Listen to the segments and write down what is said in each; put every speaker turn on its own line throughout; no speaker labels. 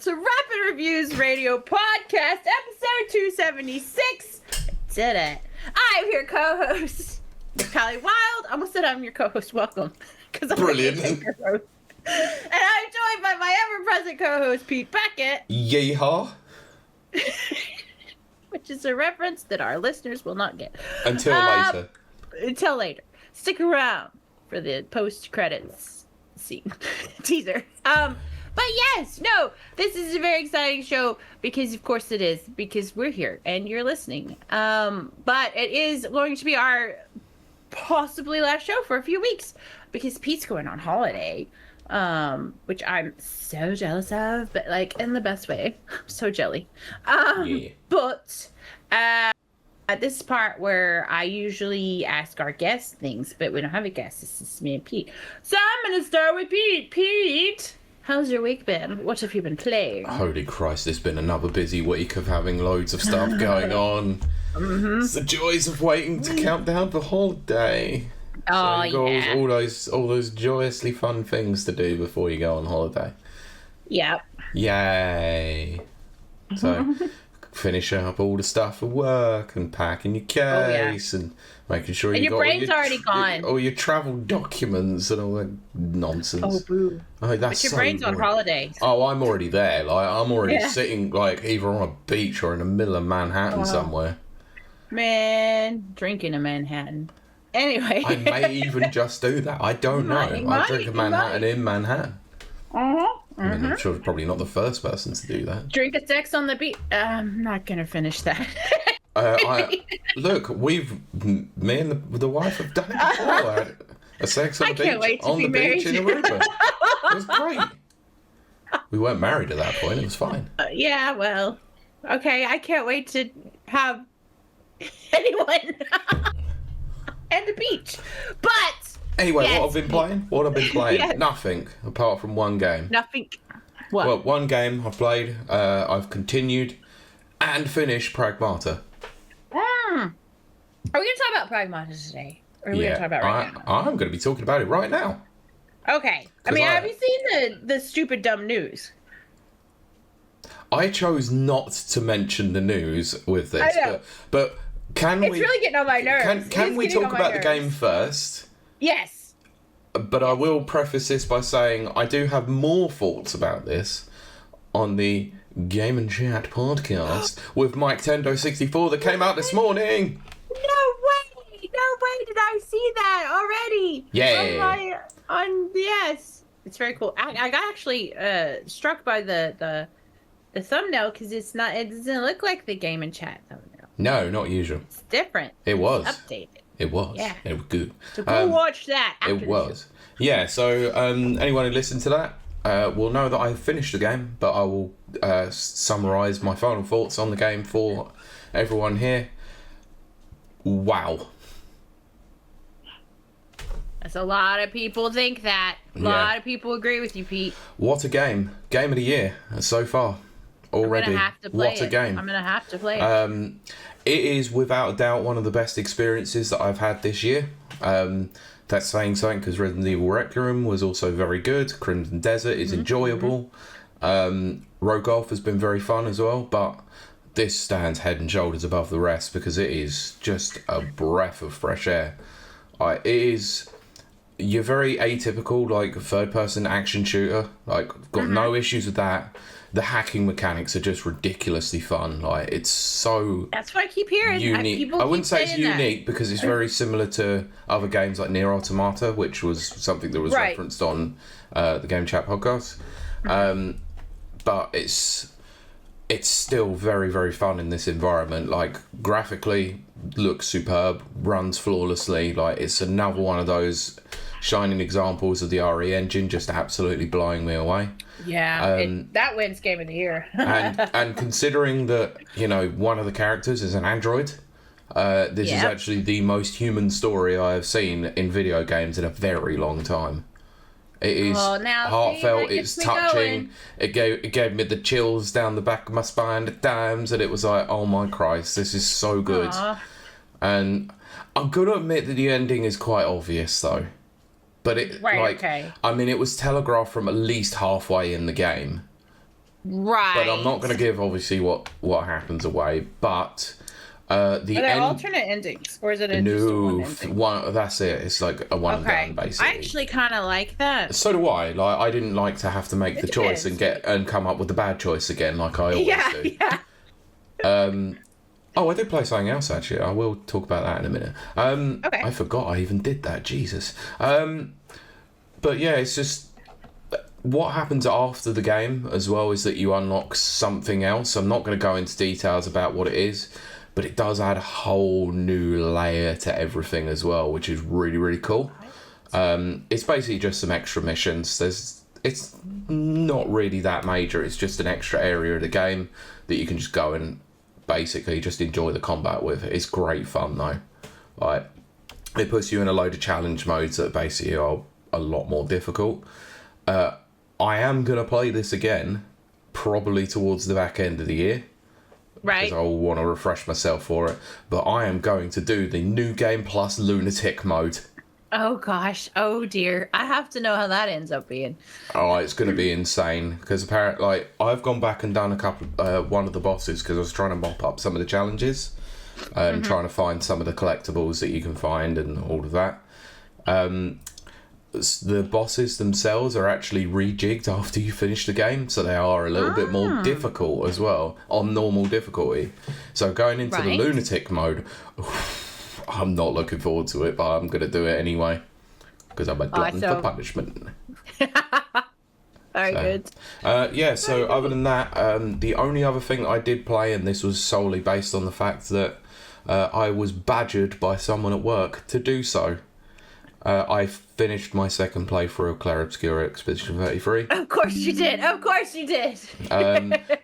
to Rapid Reviews Radio Podcast, episode 276. Did it. I'm your co-host, Kiley Wilde. I almost said I'm your co-host. Welcome. I'm
Brilliant.
And I'm joined by my ever-present co-host, Pete Beckett.
Yeehaw.
Which is a reference that our listeners will not get.
Until later.
Until later. Stick around for the post-credits scene. Teaser. But yes, no, this is a very exciting show because, of course, it is, because we're here and you're listening. But it is going to be our possibly last show for a few weeks because Pete's going on holiday, which I'm so jealous of, but like in the best way. I'm so jelly.
Yeah.
But at this part where I usually ask our guests things, but we don't have a guest. This is me and Pete. So I'm going to start with Pete. Pete, how's your week been? What have you been playing?
Holy Christ, it's been another busy week of having loads of stuff going on. It's the joys of waiting to count down the holiday.
Oh,
so
yeah.
all those joyously fun things to do before you go on holiday.
Yep.
Yay. So finish up all the stuff for work and packing your case and making sure
and
you
your
got
brain's already gone.
All your travel documents and all that nonsense.
Oh, boo.
Oh, that's
But your
so
brain's on
boring.
holiday.
Oh, I'm already there. Like, I'm already sitting, like, either on a beach or in the middle of Manhattan somewhere.
Man, drinking a Manhattan. Anyway.
I may even just do that. I don't know. I drink a Manhattan in Manhattan. I mean, I'm sure probably not the first person to do that.
Drink a sex on the beach. I'm not going to finish that.
Look, me and the wife have done it before. I had a sex on the beach, beach in Aruba. It was great. We weren't married at that point. It was fine.
Yeah, well, okay. I can't wait to have anyone at the beach. But
anyway,
yes.
What I've been playing?
Yes.
Nothing apart from one game.
Nothing. What?
Well, one game I've played. I've continued and finished Pragmata.
Are we going to talk about Pragmata today? Or are we going to talk about right now?
I'm going to be talking about it right now.
Okay. I mean, have you seen the stupid dumb news?
I chose not to mention the news with this,
I know.
but can
It's
we?
really getting on my nerves.
Can we talk about the game first?
Yes.
But I will preface this by saying I do have more thoughts about this on the Game and Chat podcast with Mike Tendo64 that came out this morning.
No way did I see that already.
Yeah.
Yes. It's very cool. I got actually struck by the thumbnail because it doesn't look like the Game and Chat thumbnail.
No, not usual.
It's different.
It was.
It's updated.
It was.
Yeah.
It was good.
So go watch that. After
It was. Yeah, so anyone who listened to that will know that I finished the game, but I will summarise my final thoughts on the game for everyone here. Wow.
That's a lot of people think that. A lot of people agree with you, Pete.
What a game. Game of the year so far. Already.
I'm gonna have to play
What a game.
I'm going to have to play it.
It is without a doubt one of the best experiences that I've had this year. That's saying something because Resident Evil Requiem was also very good. Crimson Desert is enjoyable. Rogue Golf has been very fun as well, but this stands head and shoulders above the rest because it is just a breath of fresh air. It is your very atypical like third-person action shooter. Like, got no issues with that. The hacking mechanics are just ridiculously fun. Like, it's so
That's what I keep hearing.
unique. I wouldn't say it's unique because it's very similar to other games like Nier Automata, which was something that was referenced on the Game Chat podcast. But it's still very, very fun in this environment. Like, graphically, looks superb, runs flawlessly. Like, it's another one of those shining examples of the RE engine just absolutely blowing me away.
Yeah, that wins Game of the Year.
and considering that, you know, one of the characters is an android, this is actually the most human story I have seen in video games in a very long time. It is heartfelt, it's touching, it gave me the chills down the back of my spine at times, and it was like, oh my Christ, this is so good. Aww. And I'm going to admit that the ending is quite obvious though. But it, I mean, it was telegraphed from at least halfway in the game.
Right.
But I'm not going to give obviously what happens away. But
Are there alternate endings, or is it just a one ending?
One. That's it. It's like a one and done, basically.
I actually kind of like that.
So do I. Like, I didn't like to have to make the choice and come up with the bad choice again, like I always do. Yeah. Oh, I did play something else actually. I will talk about that in a minute. Okay. I forgot I even did that. Jesus. But yeah, it's just what happens after the game as well is that you unlock something else. I'm not going to go into details about what it is, but it does add a whole new layer to everything as well, which is really, really cool. It's basically just some extra missions. It's not really that major. It's just an extra area of the game that you can just go and basically just enjoy the combat with. It's great fun though. Like, it puts you in a load of challenge modes that basically are a lot more difficult. I am going to play this again, probably towards the back end of the year. Right. Because I'll want to refresh myself for it. But I am going to do the New Game Plus Lunatic mode.
Oh gosh. Oh dear. I have to know how that ends up being.
Oh, it's going to be insane. Because apparently, like, I've gone back and done one of the bosses because I was trying to mop up some of the challenges. And trying to find some of the collectibles that you can find and all of that. The bosses themselves are actually rejigged after you finish the game, so they are a little bit more difficult as well on normal difficulty. So going into the lunatic mode, I'm not looking forward to it, but I'm going to do it anyway because I'm a glutton for punishment.
Very good.
Yeah, so other than that, the only other thing I did play, and this was solely based on the fact that I was badgered by someone at work to do so. I finished my second playthrough of Clair Obscur Expedition 33.
Of course you did. Of course you did.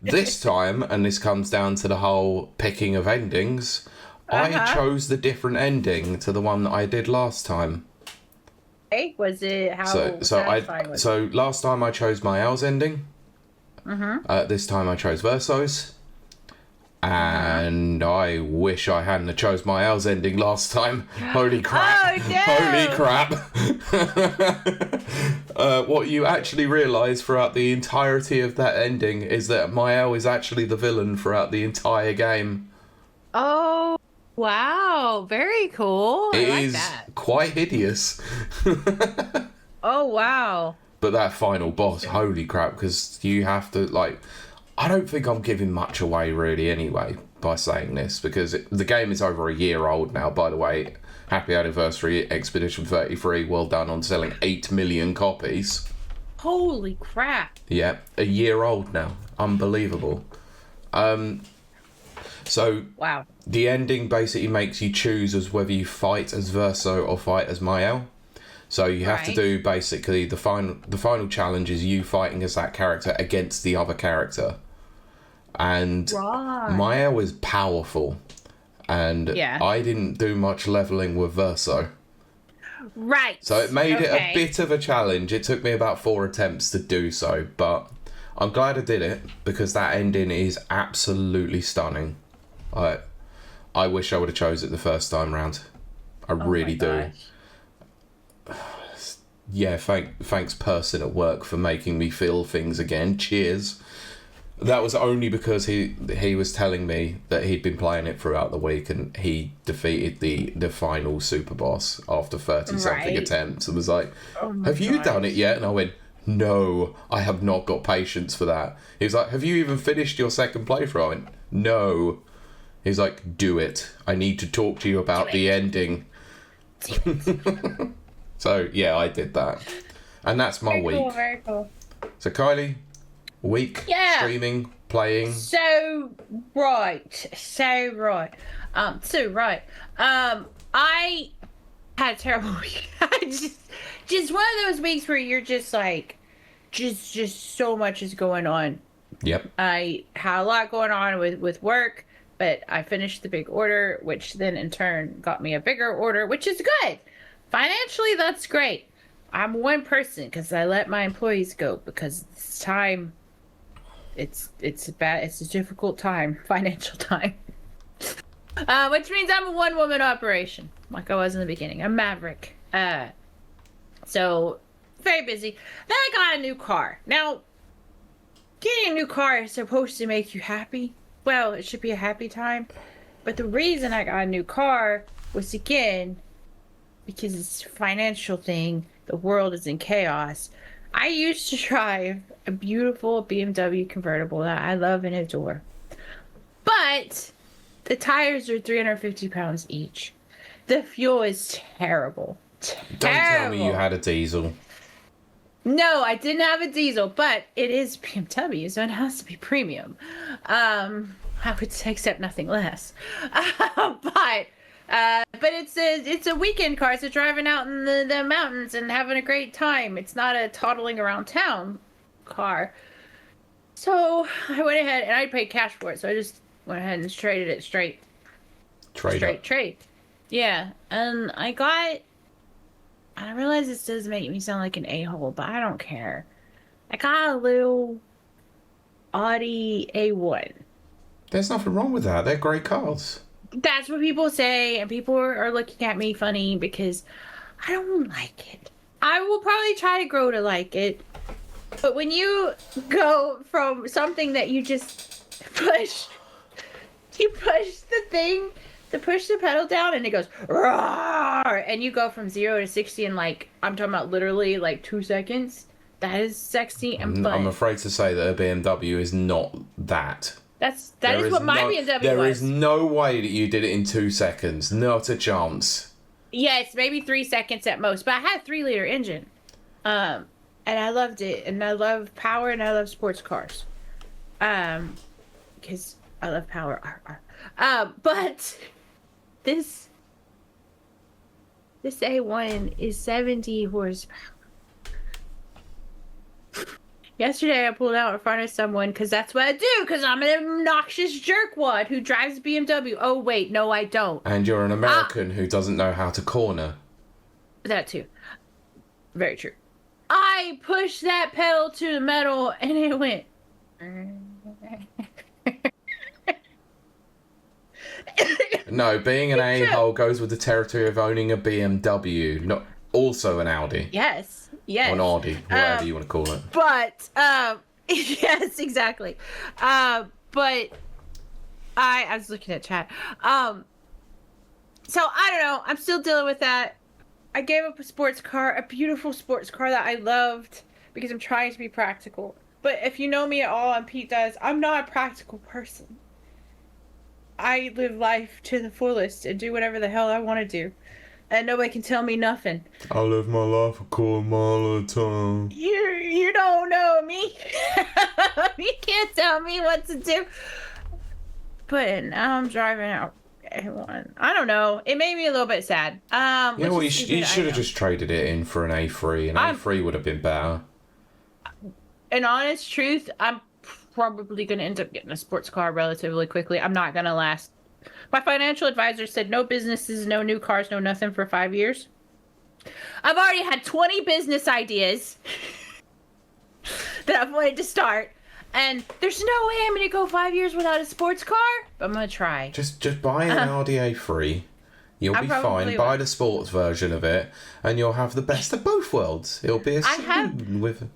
This time, and this comes down to the whole picking of endings, I chose the different ending to the one that I did last time.
Hey, was it how
So last time I chose Mael's ending. This time I chose Verso's. And I wish I hadn't chose Mael's ending last time. Holy crap.
Oh, no.
Holy crap. What you actually realise throughout the entirety of that ending is that Mael is actually the villain throughout the entire game.
Oh, wow. Very cool.
It is quite hideous.
Oh, wow.
But that final boss, holy crap, because you have to, like... I don't think I'm giving much away, really, anyway, by saying this, because the game is over a year old now, by the way. Happy anniversary, Expedition 33. Well done on selling 8 million copies.
Holy crap.
Yeah, a year old now. Unbelievable. So,
wow.
The ending basically makes you choose as whether you fight as Verso or fight as Mael. So you have to do, basically, the final challenge is you fighting as that character against the other character. And Mael is powerful, and I didn't do much leveling with Verso.
Right.
So it made it a bit of a challenge. It took me about 4 attempts to do so, but I'm glad I did it because that ending is absolutely stunning. I wish I would have chose it the first time round. I really do. Yeah, thanks person at work for making me feel things again. Cheers. That was only because he was telling me that he'd been playing it throughout the week and he defeated the final super boss after 30-something attempts and was like, have you done it yet? And I went, no, I have not got patience for that. He was like, have you even finished your second playthrough? I went, no. He was like, do it. I need to talk to you about the ending. So, yeah, I did that. And that's my week.
Cool, very cool.
So, Kylie, week, streaming, playing.
So right. I had a terrible week. just one of those weeks where you're just like, just so much is going on.
Yep.
I had a lot going on with work, but I finished the big order, which then in turn got me a bigger order, which is good. Financially, that's great. I'm one person because I let my employees go because it's time. It's a difficult time, financial time. Which means I'm a one-woman operation, like I was in the beginning. I'm Maverick. So very busy. Then I got a new car. Now, getting a new car is supposed to make you happy. Well, it should be a happy time. But the reason I got a new car was, again, because it's a financial thing. The world is in chaos. I used to drive a beautiful BMW convertible that I love and adore. But the tires are 350 pounds each. The fuel is terrible.
Don't tell me you had a diesel.
No, I didn't have a diesel, but it is BMW, so it has to be premium. I would accept nothing less. But it's a weekend car. It's a driving out in the mountains and having a great time. It's not a toddling around town car. So I went ahead and I paid cash for it. So I just went ahead and traded it straight. Trade. Yeah, and I realize this does make me sound like an a-hole, but I don't care. I got a little Audi A1.
There's nothing wrong with that. They're great cars.
That's what people say, and people are looking at me funny because I don't like it. I will probably try to grow to like it, but when you go from something that you just push the thing, to push the pedal down and it goes roar, and you go from 0 to 60 in, like, I'm talking about literally like 2 seconds. That is sexy and fun.
I'm afraid to say that a BMW is not that.
That is what my BMW was.
There is no way that you did it in 2 seconds. Not a chance.
Yes, maybe 3 seconds at most. But I had a 3-liter engine. And I loved it. And I love power and I love sports cars. Because I love power. But this A1 is 70 horsepower. Yesterday, I pulled out in front of someone because that's what I do, because I'm an obnoxious jerkwad who drives a BMW. Oh, wait, no, I don't.
And you're an American who doesn't know how to corner.
That too. Very true. I pushed that pedal to the metal and it went.
No, being an a-hole goes with the territory of owning a BMW, not also an Audi.
Yes. Yes.
Or an Audi, whatever you want to call it.
But, yes, exactly. But I was looking at chat. So I don't know. I'm still dealing with that. I gave up a sports car, a beautiful sports car that I loved, because I'm trying to be practical. But if you know me at all, and Pete does, I'm not a practical person. I live life to the fullest and do whatever the hell I want to do. And nobody can tell me nothing. I
live my life a quarter mile at a time.
You don't know me. You can't tell me what to do. But now I'm driving out A1. I don't know. It made me a little bit sad.
Yeah, well, you should have just traded it in for an A3. An A3 would have been better.
In honest truth, I'm probably going to end up getting a sports car relatively quickly. I'm not going to last. My financial advisor said no businesses, no new cars, no nothing for 5 years. I've already had 20 business ideas that I've wanted to start. And there's no way I'm going to go 5 years without a sports car. But I'm going to try.
Just buy an Audi A3. You'll be fine. Buy the sports version of it. And you'll have the best of both worlds. It'll be a saloon with...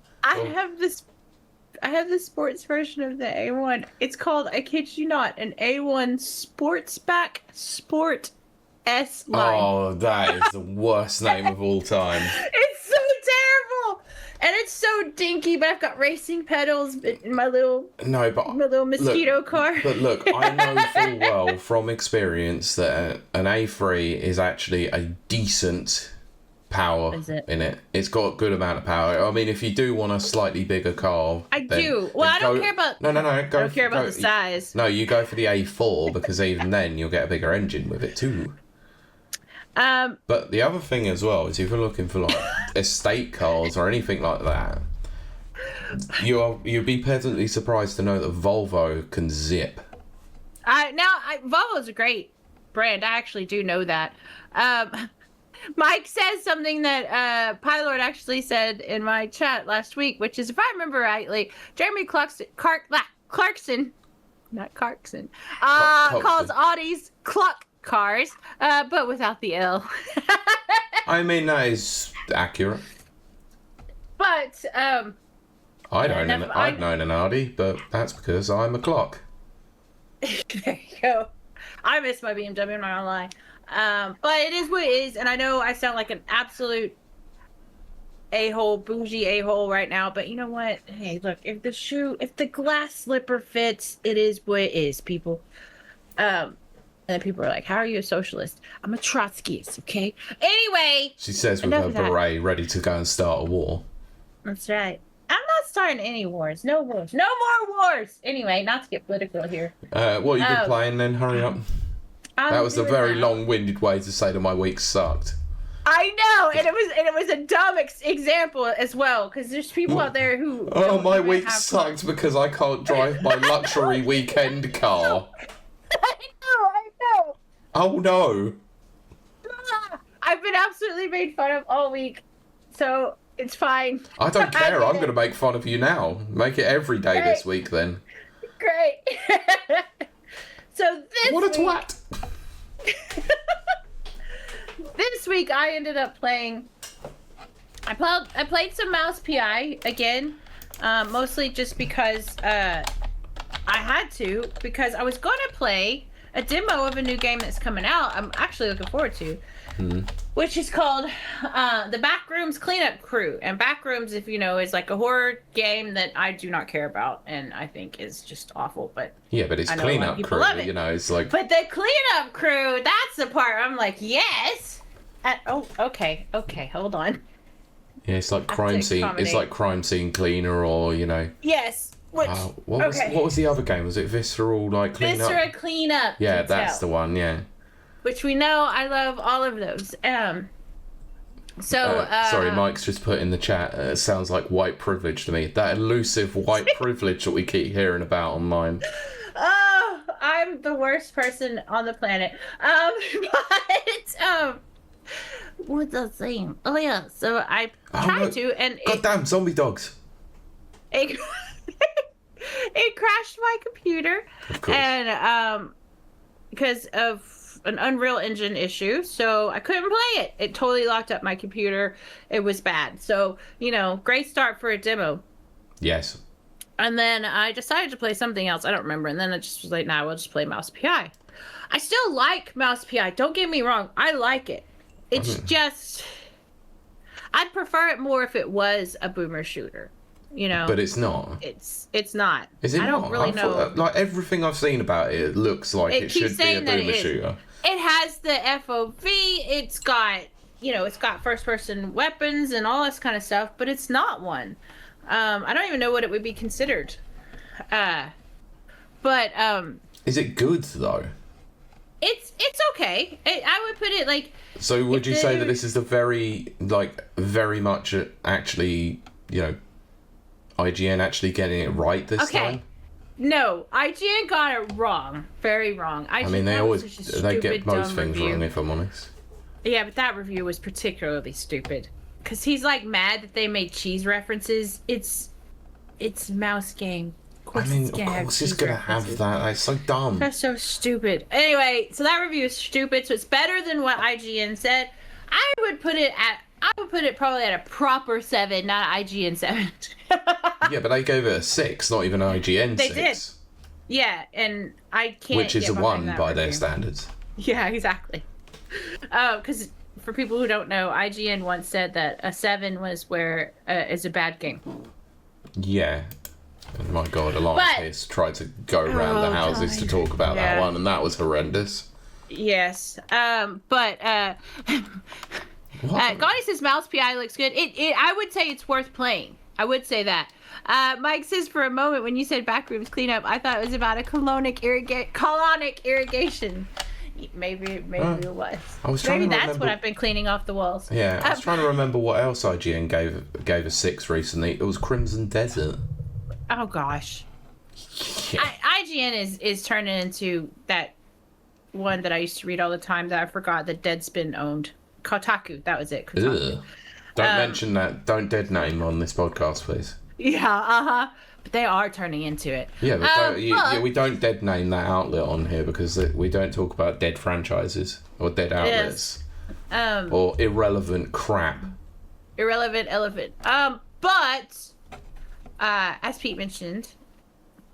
I have the sports version of the A1. It's called, I kid you not, an A1 Sportsback Sport S line. Oh, that is the worst name of all time.
It's so terrible, and it's so dinky. But I've got racing pedals in my little mosquito car.
But look, I know full well from experience that an A3 is actually a decent power in it. It's got a good amount of power. I mean, if you do want a slightly bigger car,
I don't care about.
No.
I don't care about the size.
No, you go for the A4 because even then you'll get a bigger engine with it too. But the other thing as well is if you're looking for like estate cars or anything like that, you'd be pleasantly surprised to know that Volvo can zip.
Volvo's a great brand. I actually do know that. Mike says something that Pylord actually said in my chat last week, which is, if I remember rightly, Jeremy Clarkson, not Clarkson, calls Audis cluck cars, but without the L.
I mean, that is accurate.
But,
I'd known an Artie, but that's because I'm a clock.
There you go. I miss my BMW, I'm not gonna lie. But it is what it is, and I know I sound like an absolute a-hole, bougie a-hole right now, but you know what? Hey, look, if the glass slipper fits, it is what it is, people. And then people are like, how are you a socialist? I'm a Trotskyist, okay? Anyway.
She says with her beret ready to go and start a war.
That's right. I'm not starting any wars. No wars. No more wars! Anyway, not to get political here.
What have you been playing then? Hurry up. That was a very long-winded way to say that my week sucked.
I know, and it was a dumb example as well, because there's people out there who.
Oh, my week sucked because I can't drive my luxury weekend car.
I know.
Oh no.
I've been absolutely made fun of all week, so it's fine.
I don't care. I'm going to make fun of you now. Make it every day this week then.
Great. So this
What a twat.
This week I ended up playing. I played some Mouse PI again, mostly just because I had to, because I was going to play a demo of a new game that's coming out. I'm actually looking forward to, which is called the Backrooms Cleanup Crew. And Backrooms, if you know, is like a horror game that I do not care about and I think is just awful. But
yeah, but it's Cleanup Crew. You know, it's like.
But the Cleanup Crew, that's the part I'm like, yes. Okay, hold on.
Yeah, it's like crime scene. It's like crime scene cleaner, or you know.
Yes. What
was the other game? Was it Visceral Cleanup?
Viscera Cleanup.
Yeah, that's the one. Yeah.
Which we know I love all of those.
Sorry, Mike's just put in the chat. It sounds like white privilege to me. That elusive white privilege that we keep hearing about online.
Oh, I'm the worst person on the planet. What's that saying? Oh yeah, so I tried to, and
goddamn zombie dogs.
It crashed my computer,
of course.
And because of an Unreal Engine issue, so I couldn't play it. It totally locked up my computer. It was bad. So great start for a demo.
Yes.
And then I decided to play something else. I don't remember. And then I just was like, nah, we'll just play Mouse PI. I still like Mouse PI. Don't get me wrong. I like it. It's just, I'd prefer it more if it was a boomer shooter, But it's not. It's not.
Is it not?
I don't really know.
Like everything I've seen about it looks like it should be a boomer shooter.
It has the FOV. It's got, it's got first-person weapons and all this kind of stuff, but it's not one. I don't even know what it would be considered. But
is it good though?
It's okay. I would put it like.
So would you say that this is the very much actually, IGN actually getting it right this time?
No, IGN got it wrong. Very wrong.
I mean, they get most things wrong, if I'm honest.
Yeah, but that review was particularly stupid. Because he's mad that they made cheese references. It's mouse game. Of course
it's gonna have that. That's so dumb.
That's so stupid. Anyway, so that review is stupid. So it's better than what IGN said. I would put it probably at a proper 7, not IGN 7.
Yeah, but they gave it a 6, not even an IGN 6.
They did. Yeah, and I can't.
Which is a 1 by their standards.
Yeah, exactly. Because for people who don't know, IGN once said that a 7 was where it's a bad game. Yeah.
And my God, Alliance tried to go around the houses to talk about that one, and that was horrendous.
Yes. Gotti says Mouse PI looks good. I would say it's worth playing. I would say that. Mike says, for a moment when you said Backrooms Cleanup, I thought it was about a colonic irrigation. Maybe it was. Maybe that's what I've been cleaning off the walls.
Yeah, I was trying to remember what else IGN gave a 6 recently. It was Crimson Desert.
Oh gosh. Yeah. IGN is turning into that one that I used to read all the time that I forgot that Deadspin owned. Kotaku, that was it.
Don't mention that. Don't dead name on this podcast, please.
Yeah, But they are turning into it.
Yeah, but we don't dead name that outlet on here because we don't talk about dead franchises or dead outlets. Yes. Or irrelevant crap.
Irrelevant elephant. But as Pete mentioned,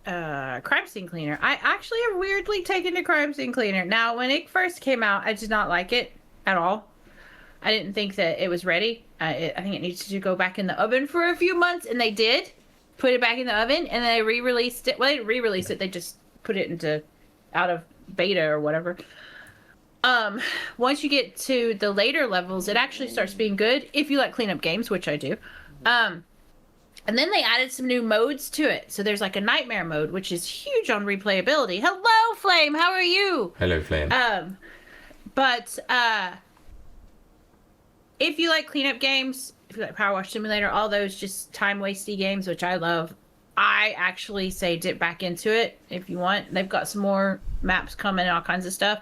crime scene cleaner. I actually have weirdly taken to crime scene cleaner. Now, when it first came out, I did not like it at all. I didn't think that it was ready. I think it needed to go back in the oven for a few months, and they did put it back in the oven, and then they re-released it. Well, they didn't re-release it. They just put it into out of beta or whatever. Once you get to the later levels, it actually starts being good if you like cleanup games, which I do. And then they added some new modes to it. So there's like a nightmare mode, which is huge on replayability. Hello, Flame. How are you?
Hello, Flame.
But if you like cleanup games, if you like Power Wash Simulator, all those just time-wasty games, which I love, I actually say dip back into it if you want. They've got some more maps coming and all kinds of stuff.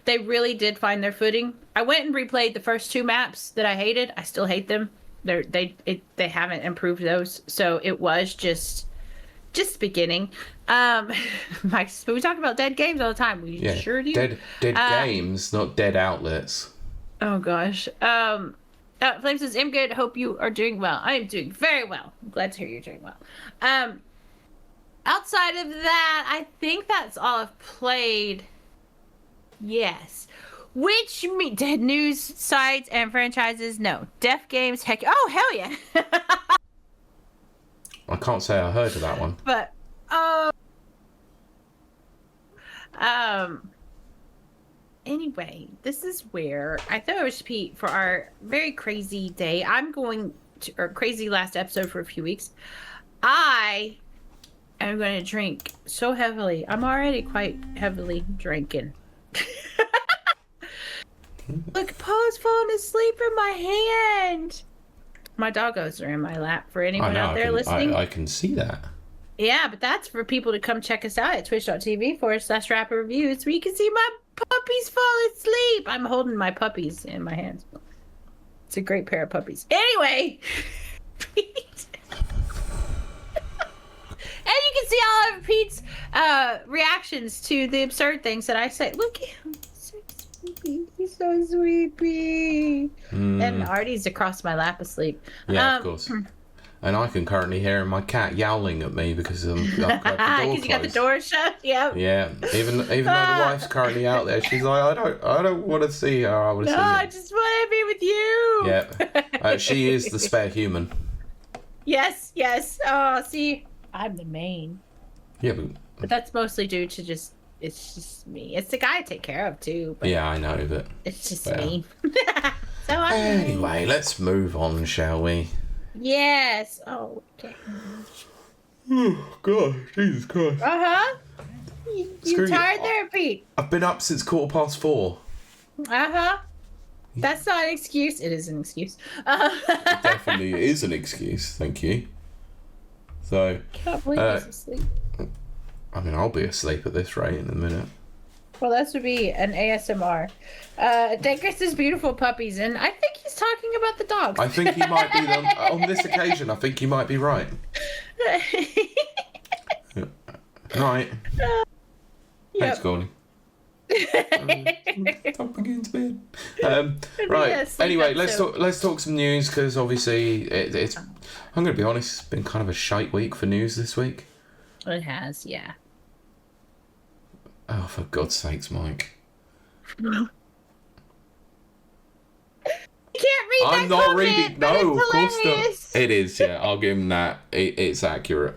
They really did find their footing. I went and replayed the first 2 maps that I hated. I still hate them. They haven't improved those, so it was just beginning. Mike, but we talk about dead games all the time. We sure do.
Dead games, not dead outlets.
Oh gosh. Flame says, I'm good. Hope you are doing well. I am doing very well. I'm glad to hear you're doing well. Outside of that, I think that's all I've played. Yes. Which dead news sites and franchises? No. Deaf games, heck. Oh, hell yeah.
I can't say I heard of that one.
But, anyway, this is where I thought I would repeat for our very crazy day. Or crazy last episode for a few weeks. I am going to drink so heavily. I'm already quite heavily drinking. Look, Poe's falling asleep in my hand. My doggos are in my lap for anyone out there listening.
I can see that.
Yeah, but that's for people to come check us out at twitch.tv/rapper reviews where you can see my puppies fall asleep. I'm holding my puppies in my hands. It's a great pair of puppies. Anyway. Pete. And you can see all of Pete's reactions to the absurd things that I say. Look at him. He's so sweet, Pete. And Artie's across my lap asleep.
Yeah, of course. And I can currently hear my cat yowling at me because I've got the door closed.
Because you got the door shut. Yep.
Yeah. Even though the wife's currently out there, she's like, I don't want to see her. I want to see you.
I just want to be with you.
Yeah. She is the spare human.
Yes. Oh, see, I'm the main.
Yeah,
but that's mostly due to it's just me. It's the guy I take care of too. But
yeah, I know, but
it's just me. So
anyway, let's move on, shall we?
Yes. Oh, okay.
Oh, God. Jesus Christ.
Uh-huh. You tired there, Pete?
I've been up since 4:15.
Uh-huh. That's not an excuse. It is an excuse.
It definitely is an excuse. Thank you. So,
I can't believe he's asleep.
I mean, I'll be asleep at this rate in a minute.
Well, this would be an ASMR. Degris' beautiful puppies, and I think he's talking about the dogs.
I think he might be on this occasion. I think you might be right. Right. Thanks, Gordon. Time to get into bed. Right. Yes, anyway, let's talk some news because obviously it's. I'm going to be honest. It's been kind of a shite week for news this week.
It has, yeah.
Oh, for God's sakes, Mike.
You can't read that.
I'm not
comment,
reading. No, of course not. It is, yeah. I'll give him that. It's accurate.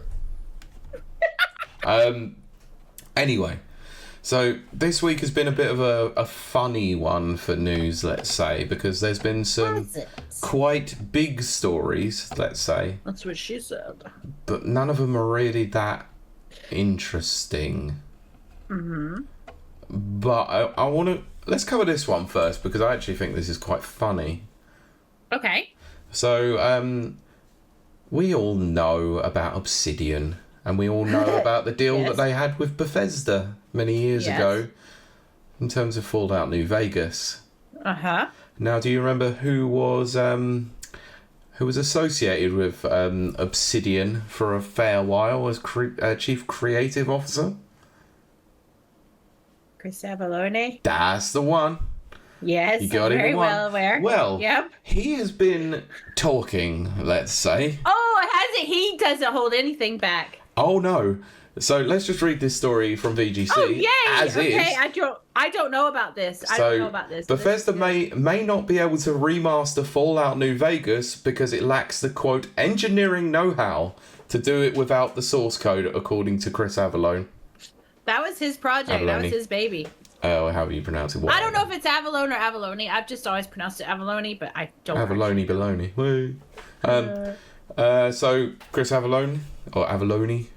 Anyway, so this week has been a bit of a funny one for news, let's say, because there's been some quite big stories, let's say.
That's what she said.
But none of them are really that interesting.
Mm-hmm.
But I want to... Let's cover this one first, because I actually think this is quite funny.
Okay.
So, we all know about Obsidian, and we all know about the deal that they had with Bethesda many years ago in terms of Fallout New Vegas.
Uh-huh.
Now, do you remember who was associated with Obsidian for a fair while as Chief Creative Officer?
Chris Avellone?
That's the one.
Yes,
you got
very well aware.
Well, he has been talking, let's say.
Oh, He doesn't hold anything back.
Oh no. So let's just read this story from VGC.
Oh yay!
As
Okay,
is.
I don't know about this. I don't know about this.
Bethesda may not be able to remaster Fallout New Vegas because it lacks the quote engineering know-how to do it without the source code, according to Chris Avallone.
That was his project.
Avalone.
That was his baby.
Oh, how do you pronounce it?
I don't know if it's Avalone or Avalone. I've just always pronounced it Avalone, but I don't.
Avalone baloney. Woo. So Chris Avallone or Avallone,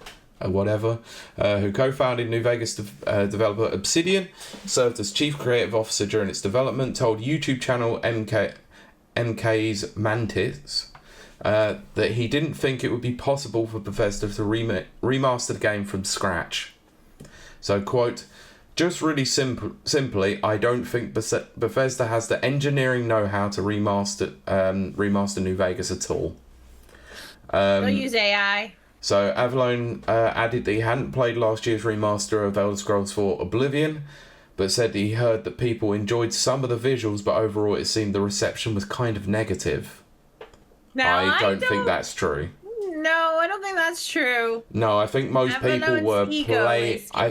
whatever, who co-founded New Vegas developer Obsidian, served as chief creative officer during its development, told YouTube channel MK's Mantis that he didn't think it would be possible for Bethesda to remaster the game from scratch. So, quote, just really simply, I don't think Bethesda has the engineering know-how to remaster New Vegas at all.
They'll use AI.
So Avallone added that he hadn't played last year's remaster of Elder Scrolls 4 Oblivion, but said he heard that people enjoyed some of the visuals, but overall it seemed the reception was kind of negative.
Now,
I don't think that's true.
No, I don't think that's true.
No, I think most people were playing.
I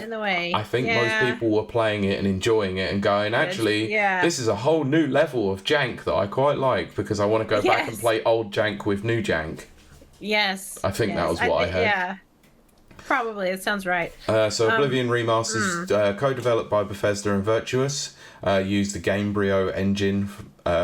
think most people were playing it and enjoying it and going, actually, this is a whole new level of jank that I quite like because I want to go back and play old jank with new jank.
Yes.
I think that was what I heard.
Yeah. Probably, it sounds right.
So Oblivion Remasters, co-developed by Bethesda and Virtuous, used the Gamebryo engine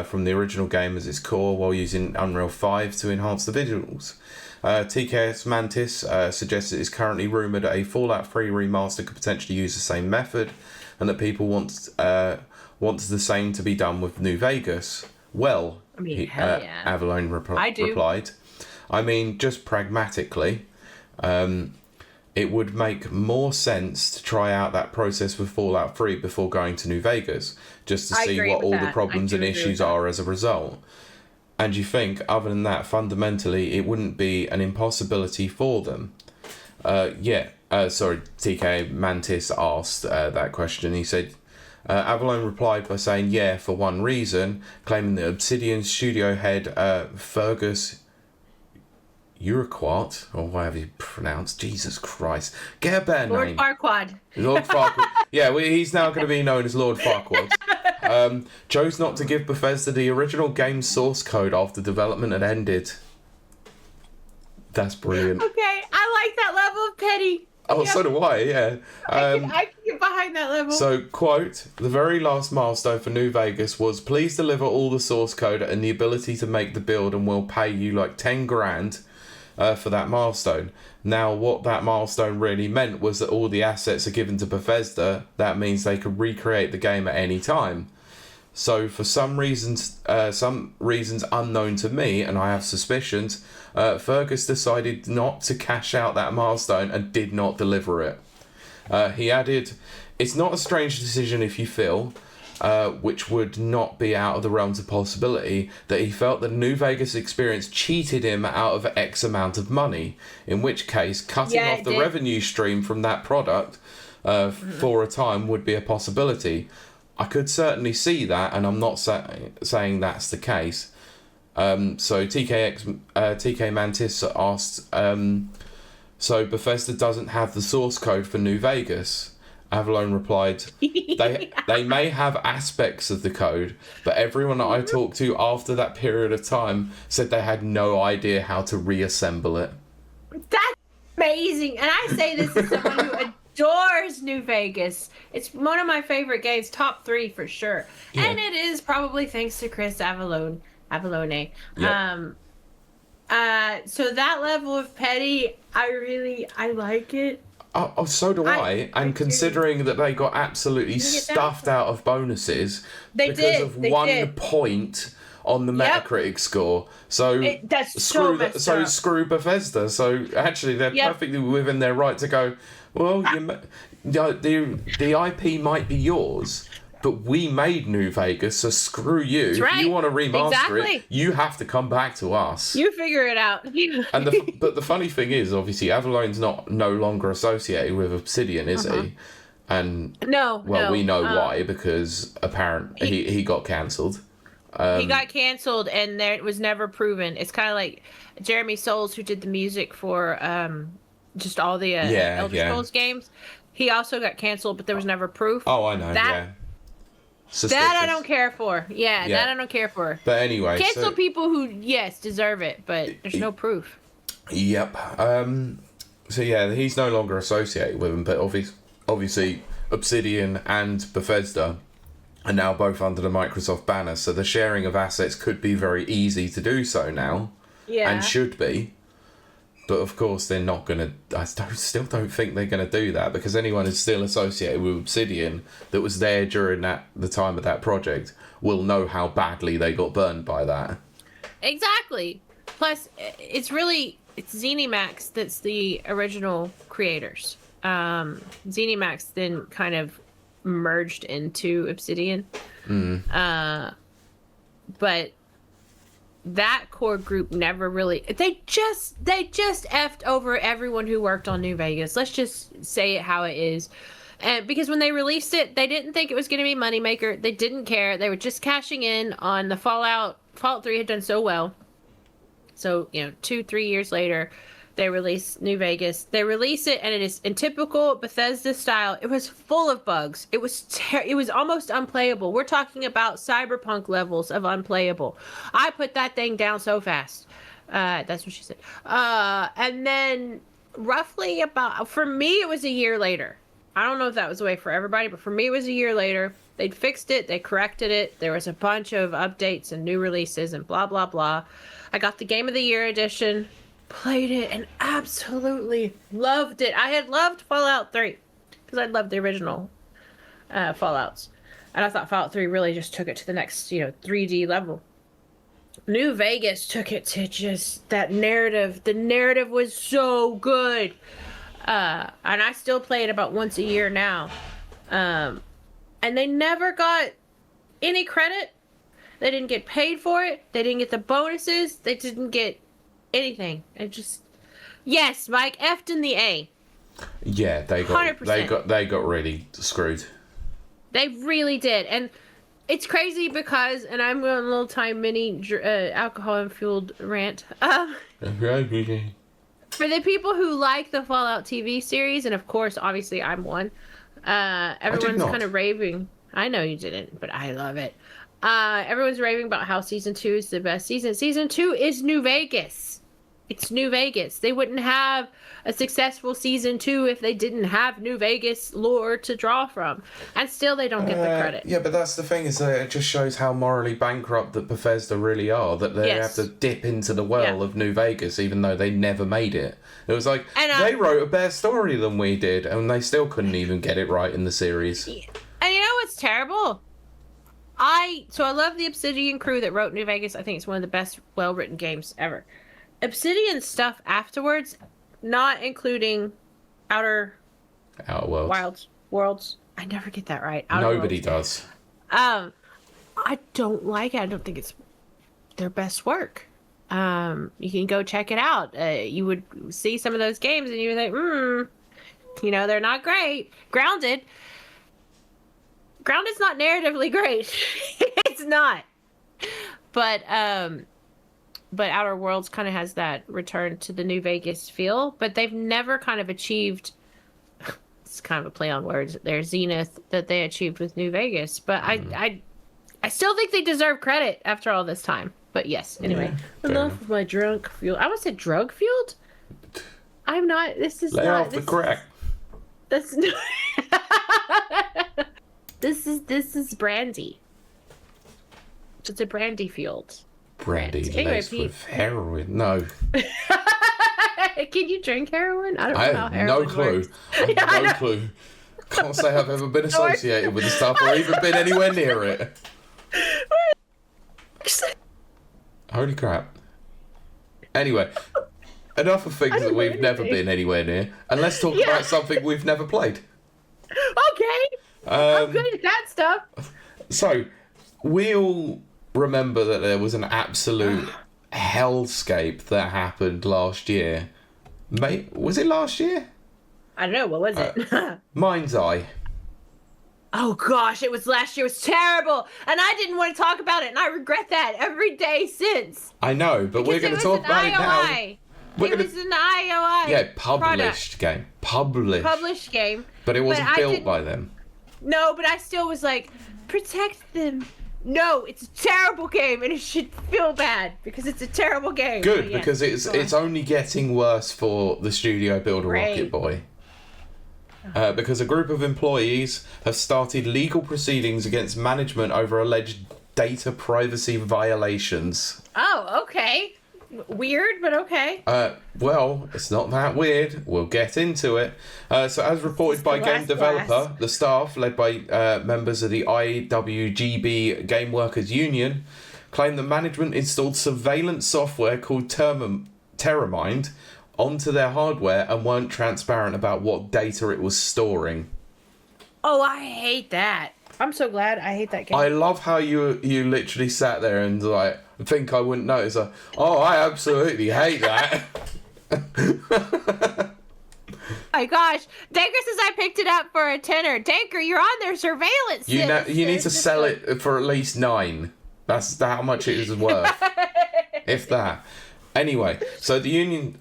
from the original game as its core while using Unreal 5 to enhance the visuals. TKS Mantis suggests it is currently rumoured that a Fallout 3 remaster could potentially use the same method and that people want the same to be done with New Vegas. Well, Avallone replied, I mean, just pragmatically, it would make more sense to try out that process with Fallout 3 before going to New Vegas, just to see what all the problems and issues are as a result. And you think, other than that, fundamentally, it wouldn't be an impossibility for them. TK Mantis asked that question. He said, Avallone replied by saying, yeah, for one reason, claiming that Obsidian studio head Fergus Urquhart, or whatever you pronounce, Jesus Christ, get a better name.
Lord Farquaad.
Lord Farquaad. Yeah, he's now going to be known as Lord Farquaad. Chose not to give Bethesda the original game's source code after development had ended. That's brilliant.
Okay, I like that level of petty.
Oh, so do I, yeah.
I can get behind that level.
So, quote, the very last milestone for New Vegas was, please deliver all the source code and the ability to make the build and we'll pay you like 10 grand for that milestone. Now, what that milestone really meant was that all the assets are given to Bethesda. That means they could recreate the game at any time. So, for some reasons unknown to me, and I have suspicions, Fergus decided not to cash out that milestone and did not deliver it. He added, it's not a strange decision if you feel, which would not be out of the realms of possibility, that he felt the New Vegas experience cheated him out of X amount of money, in which case cutting off the revenue stream from that product for a time would be a possibility. I could certainly see that, and I'm not saying that's the case. So TK Mantis asked, so Bethesda doesn't have the source code for New Vegas? Avallone replied, they may have aspects of the code, but everyone that I talked to after that period of time said they had no idea how to reassemble it.
That's amazing. And I say this as someone who adores New Vegas. It's one of my favorite games, top 3 for sure. Yeah. And it is probably thanks to Chris Avallone. Yep. So that level of petty, I like it.
Oh, so do I. And considering that they got absolutely stuffed out of bonuses because of 1 point on the Metacritic score. So screw Bethesda. So actually they're perfectly within their right to go, well, the IP might be yours, but we made New Vegas, so screw you. That's right. If you want to remaster it, you have to come back to us.
You figure it out.
But the funny thing is, obviously, Avallone's no longer associated with Obsidian, is he? And we know why, because apparently he got cancelled.
He got canceled, and there it was never proven. It's kind of like Jeremy Soules, who did the music for just all the Elder Scrolls games. He also got canceled, but there was never proof.
Oh, I know. Suspicious.
That I don't care for. Yeah, that I don't care for.
But anyway,
cancel people who deserve it, but there's no proof.
Yep. So yeah, he's no longer associated with him, but obviously Obsidian and Bethesda are now both under the Microsoft banner, so the sharing of assets could be very easy to do so now. Yeah. And should be. But of course they're not going to... I still don't think they're going to do that, because anyone who's still associated with Obsidian that was there during the time of that project will know how badly they got burned by that.
Exactly. Plus, it's ZeniMax that's the original creators. ZeniMax then kind of merged into Obsidian. But that core group never really... They just effed over everyone who worked on New Vegas. Let's just say it how it is. And because when they released it, they didn't think it was going to be a moneymaker. They didn't care. They were just cashing in on the Fallout. Fallout 3 had done so well. So, 2-3 years later, they release New Vegas. They release it, and it is in typical Bethesda style. It was full of bugs. It was almost unplayable. We're talking about cyberpunk levels of unplayable. I put that thing down so fast. That's what she said. And then roughly for me, it was a year later. I don't know if that was the way for everybody, but for me, it was a year later. They'd fixed it. They corrected it. There was a bunch of updates and new releases and blah, blah, blah. I got the Game of the Year edition, played it, and absolutely loved it. I had loved Fallout 3 because I loved the original Fallouts. And I thought Fallout 3 really just took it to the next, 3D level. New Vegas took it to just that narrative. The narrative was so good. And I still play it about once a year now. And they never got any credit. They didn't get paid for it. They didn't get the bonuses. They didn't get anything. Yes, Mike, F'd in the A.
Yeah, they got 100%. They got really screwed.
They really did. And it's crazy because, and I'm going a little tiny mini alcohol-fueled rant. For the people who like the Fallout TV series, and of course, obviously, I'm one. Everyone's kind of raving. I know you didn't, but I love it. Everyone's raving about how season 2 is the best season. Season 2 is New Vegas. It's New Vegas. They wouldn't have a successful season 2 if they didn't have New Vegas lore to draw from. And still they don't get the credit.
Yeah, but that's the thing, is that it just shows how morally bankrupt that Bethesda really are, that they have to dip into the well of New Vegas even though they never made it. It was like, they wrote a better story than we did, and they still couldn't even get it right in the series.
And you know what's terrible? I love the Obsidian crew that wrote New Vegas. I think it's one of the best well-written games ever. Obsidian stuff afterwards, not including Outer Worlds. I never get that right.
Nobody does.
I don't like it. I don't think it's their best work. You can go check it out. You would see some of those games and you would think, they're not great. Grounded's not narratively great. It's not. But Outer Worlds kind of has that return to the New Vegas feel, but they've never kind of achieved, it's kind of a play on words, their zenith that they achieved with New Vegas. But I still think they deserve credit after all this time. But yes, anyway, enough of my drunk fuel. I almost said drug fueled. I'm not. This is
Lay
not.
Off the crack.
That's not. This is brandy. It's a brandy fueled.
Brandy laced with heroin. No.
Can you drink heroin? I don't know how heroin
no clue.
works.
I have no clue. Can't say I've ever been associated with the stuff or even been anywhere near it. Holy crap. Anyway, enough of things that we've never been anywhere near, and let's talk about something we've never played.
Okay. I'm good at that stuff.
So, we all remember that there was an absolute hellscape that happened last year. Was it last year?
I don't know. What was it?
Mind's Eye.
Oh gosh, it was last year. It was terrible, and I didn't want to talk about it, and I regret that every day since.
I know, but we're going to talk about it now.
It was an IOI.
Yeah, published game.
Published game.
But it wasn't built by them.
No, but I still was like, protect them. No, it's a terrible game, and it should feel bad because it's a terrible game.
Good, because it's only getting worse for the studio Build a Rocket Boy. Because a group of employees have started legal proceedings against management over alleged data privacy violations.
Oh, okay. Weird, but okay.
Well, it's not that weird. We'll get into it. So as reported by Game Developer, the staff, led by members of the IWGB Game Workers Union, claim that management installed surveillance software called Terramind onto their hardware and weren't transparent about what data it was storing.
Oh, I hate that. I'm so glad. I hate that game.
I love how you literally sat there and like, think I wouldn't notice. Oh, I absolutely hate that.
My gosh, Danker says I picked it up for a tenner. Danker, you're on their surveillance.
You need to sell it for at least 9. That's how much it is worth, if that. Anyway, so the union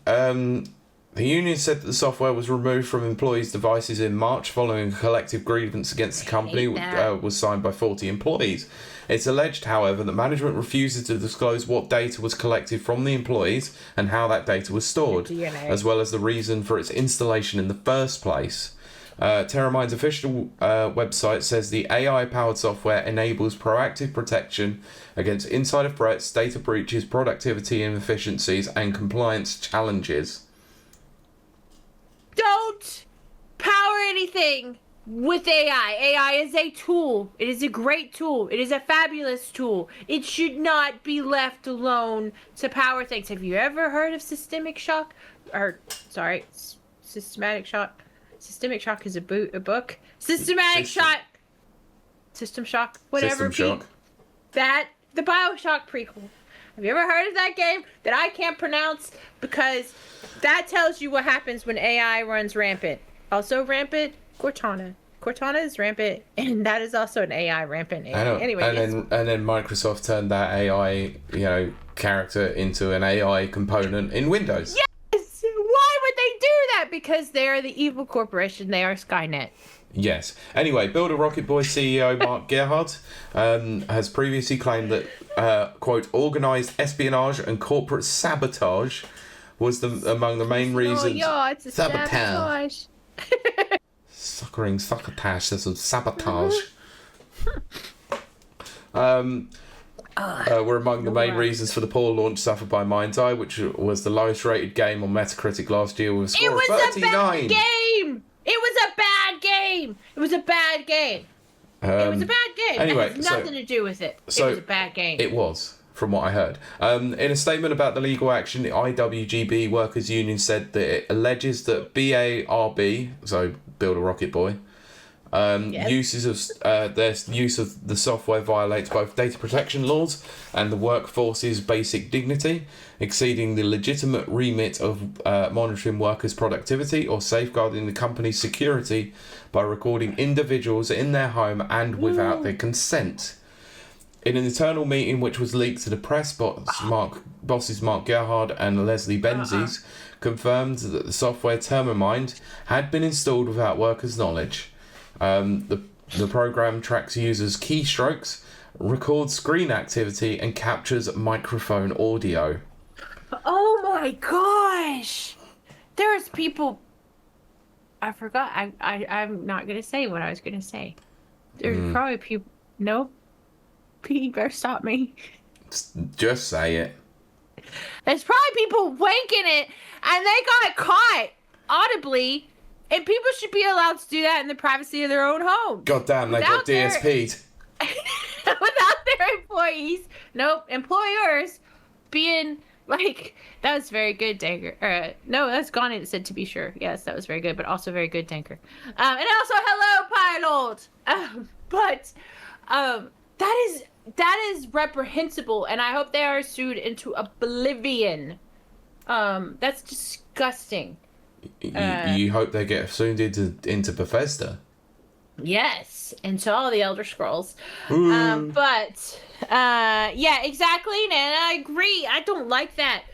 said that the software was removed from employees' devices in March following a collective grievance against the company was signed by 40 employees. It's alleged, however, that management refuses to disclose what data was collected from the employees and how that data was stored, as well as the reason for its installation in the first place. Terramind's official website says the AI-powered software enables proactive protection against insider threats, data breaches, productivity inefficiencies, and compliance challenges.
Don't power anything with AI. AI is a tool. It is a great tool. It is a fabulous tool. It should not be left alone to power things. Have you ever heard of systemic shock? Systematic shock. Systemic shock is a book. Systematic shock. System shock. Whatever.
System shock.
The BioShock prequel. Have you ever heard of that game that I can't pronounce? Because that tells you what happens when AI runs rampant. Also rampant, Cortana. Cortana is rampant, and that is also an AI rampant.
I know. Anyway, and then Microsoft turned that AI, character into an AI component in Windows.
Yes. Why would they do that? Because they are the evil corporation. They are Skynet.
Yes. Anyway, Build a Rocket Boy CEO Mark Gerhardt has previously claimed that, quote, organised espionage and corporate sabotage was among the main reasons.
Oh, yeah, it's a sabotage.
Suckering succotash, there's some sabotage. Were among the main reasons for the poor launch suffered by Mind's Eye, which was the lowest rated game on Metacritic last year with a score of 39.
It was a bad game! It was a bad game! It was a bad game! It was a bad game.
Anyway,
it has nothing to do with it. It was a bad game.
It was, from what I heard. In a statement about the legal action, the IWGB Workers Union said that it alleges that BARB, so Build a Rocket Boy, their use of the software violates both data protection laws and the workforce's basic dignity, exceeding the legitimate remit of monitoring workers' productivity or safeguarding the company's security by recording individuals in their home and without their consent. In an internal meeting which was leaked to the press, bosses Mark Gerhard and Leslie Benzies confirmed that the software Terramind had been installed without workers' knowledge. The program tracks users' keystrokes, records screen activity, and captures microphone audio.
Oh my gosh! There's people. I forgot. I'm not gonna say what I was gonna say. There's probably people. No. You better stop me.
Just say it.
There's probably people wanking it, and they got caught audibly. And people should be allowed to do that in the privacy of their own home.
God damn, they got DSP'd.
Without their employers being like, that was very good, Danker. No, that's Gone It said, to be sure. Yes, that was very good, but also very good, Danker. And also, hello, pilot. That is reprehensible, and I hope they are sued into oblivion. That's disgusting.
You hope they get sued into Bethesda?
Yes, and to all the Elder Scrolls.
Ooh.
Yeah, exactly, and I agree. I don't like that.